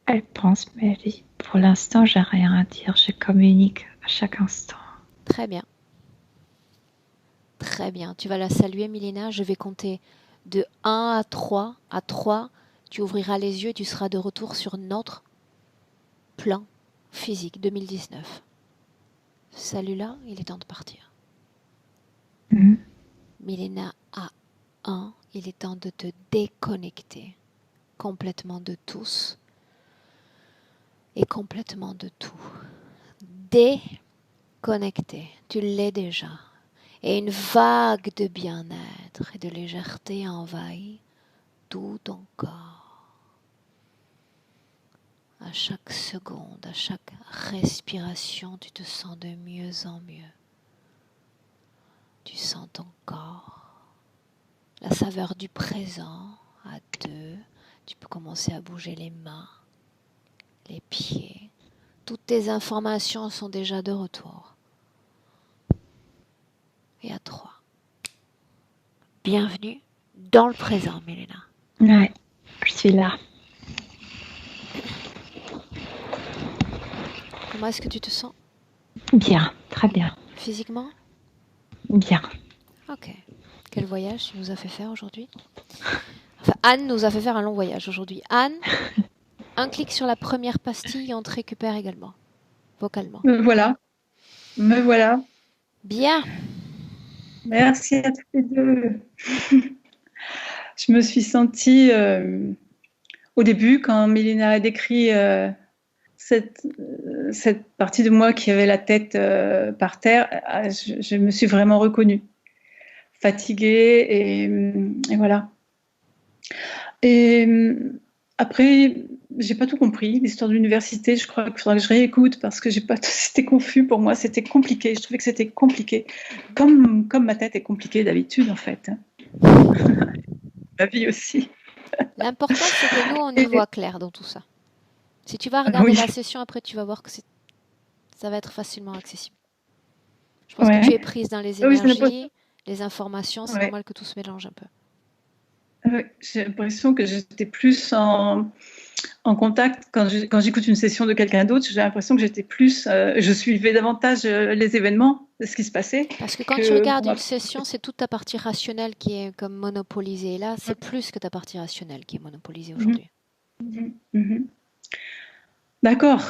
Elle pense, mais elle dit, pour l'instant, j'ai rien à dire. Je communique à chaque instant. Très bien. Très bien. Tu vas la saluer, Milena. Je vais compter de 1 à 3. À 3, tu ouvriras les yeux et tu seras de retour sur notre plan physique 2019. Salut-là, il est temps de partir. Mm. Milena, à 1, il est temps de te déconnecter complètement de tous et complètement de tout. Déconnecter, tu l'es déjà. Et une vague de bien-être et de légèreté envahit tout ton corps. À chaque seconde, à chaque respiration, tu te sens de mieux en mieux. Tu sens ton corps, la saveur du présent à 2. Tu peux commencer à bouger les mains, les pieds. Toutes tes informations sont déjà de retour. Et à 3. Bienvenue dans le présent, Milena. Ouais, je suis là. Comment est-ce que tu te sens? Bien, très bien. Physiquement? Bien. Ok. Quel voyage tu nous as fait faire aujourd'hui? Enfin, Anne nous a fait faire un long voyage aujourd'hui. Anne, un clic sur la première pastille et on te récupère également, vocalement. Me voilà. Me voilà. Bien. Merci à tous les deux. Je me suis sentie, au début, quand Mélina a décrit cette partie de moi qui avait la tête par terre, je me suis vraiment reconnue. Fatiguée et voilà. Et après, j'ai pas tout compris. L'histoire de l'université, je crois qu'il faudra que je réécoute parce que j'ai pas. C'était confus pour moi, c'était compliqué. Je trouvais que c'était compliqué, comme ma tête est compliquée d'habitude en fait. Ma vie aussi. L'important, c'est que nous, on y voit clair dans tout ça. Si tu vas regarder Oui. la session après, tu vas voir que ça va être facilement accessible. Je pense que Ouais. tu es prise dans les Oui, énergies, les informations, c'est ouais. normal que tout se mélange un peu. Ouais. J'ai l'impression que j'étais plus en contact quand j'écoute une session de quelqu'un d'autre. J'ai l'impression que j'étais plus, je suivais davantage les événements, ce qui se passait, Parce que quand tu que regardes pour une ma... session, c'est toute ta partie rationnelle qui est comme monopolisée. Là, c'est plus que ta partie rationnelle qui est monopolisée aujourd'hui. D'accord.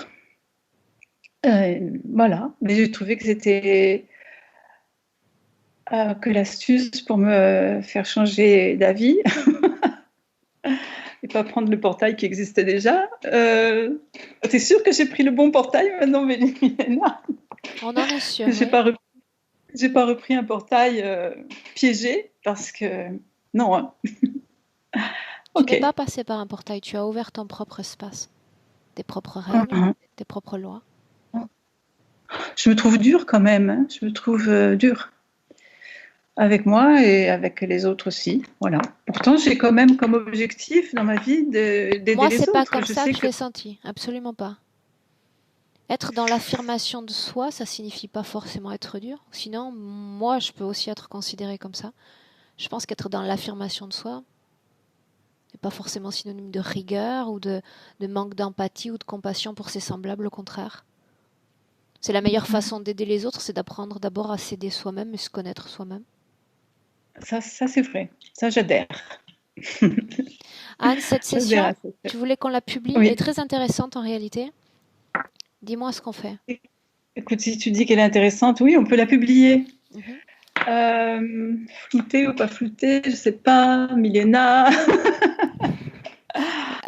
Voilà. Mais j'ai trouvé que c'était que l'astuce pour me faire changer d'avis et pas prendre le portail qui existait déjà. T'es sûre que j'ai pris le bon portail maintenant, Milena? On en est sûr, J'ai oui. pas repris un portail piégé parce que non. Hein. Tu n'es Ok. pas passé par un portail, tu as ouvert ton propre espace, tes propres règles, tes propres lois. Je me trouve dure quand même. Hein. Je me trouve dure avec moi et avec les autres aussi. Voilà. Pourtant, j'ai quand même comme objectif dans ma vie d'aider Moi, les c'est pas autres. comme Je ça sais que je l'ai senti, absolument pas. Être dans l'affirmation de soi, ça signifie pas forcément être dur. Sinon, moi, je peux aussi être considérée comme ça. Je pense qu'être dans l'affirmation de soi n'est pas forcément synonyme de rigueur ou de manque d'empathie ou de compassion pour ses semblables, au contraire. C'est la meilleure façon d'aider les autres, c'est d'apprendre d'abord à s'aider soi-même et se connaître soi-même. ça c'est vrai. Ça, j'adhère. Anne, cette J'adhère session, à ça. tu voulais qu'on la publie, elle est Oui. très intéressante en réalité. Dis-moi ce qu'on fait. Écoute, si tu dis qu'elle est intéressante, oui, on peut la publier. Mhm. Flouter ou pas flouter, je sais pas. Milena.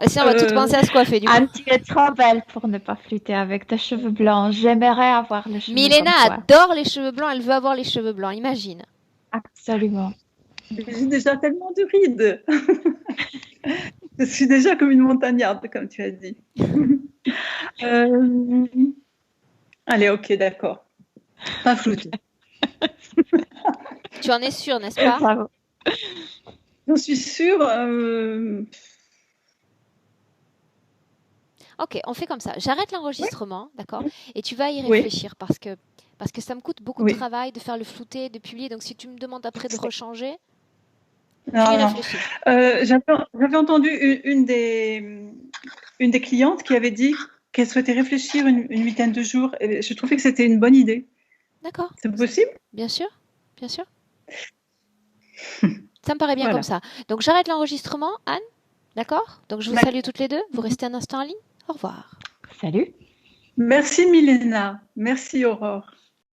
Sinon, on va toutes penser à se coiffer du coup. Anne, tu es trop belle pour ne pas flûter avec tes cheveux blancs. J'aimerais avoir les cheveux Milena comme toi. adore les cheveux blancs, elle veut avoir les cheveux blancs, imagine. Absolument. J'ai déjà tellement de rides. Je suis déjà comme une montagnarde, comme tu as dit. Allez, ok, d'accord. Pas flouter. Tu en es sûre, n'est-ce pas? Bravo. J'en suis sûre. Ok, on fait comme ça. J'arrête l'enregistrement, d'accord? Et tu vas y Oui. réfléchir parce que ça me coûte beaucoup de travail de faire le flouté, de publier. Donc si tu me demandes après de rechanger, tu y réfléchis. J'avais entendu une des clientes qui avait dit qu'elle souhaitait réfléchir une huitaine de jours. Et je trouvais que c'était une bonne idée. D'accord. C'est possible? Bien sûr, bien sûr. Ça me paraît bien Voilà. comme ça. Donc j'arrête l'enregistrement, Anne. D'accord? Donc je vous salue toutes les deux. Vous restez un instant en ligne. Au revoir. Salut. Merci Milena. Merci Aurore.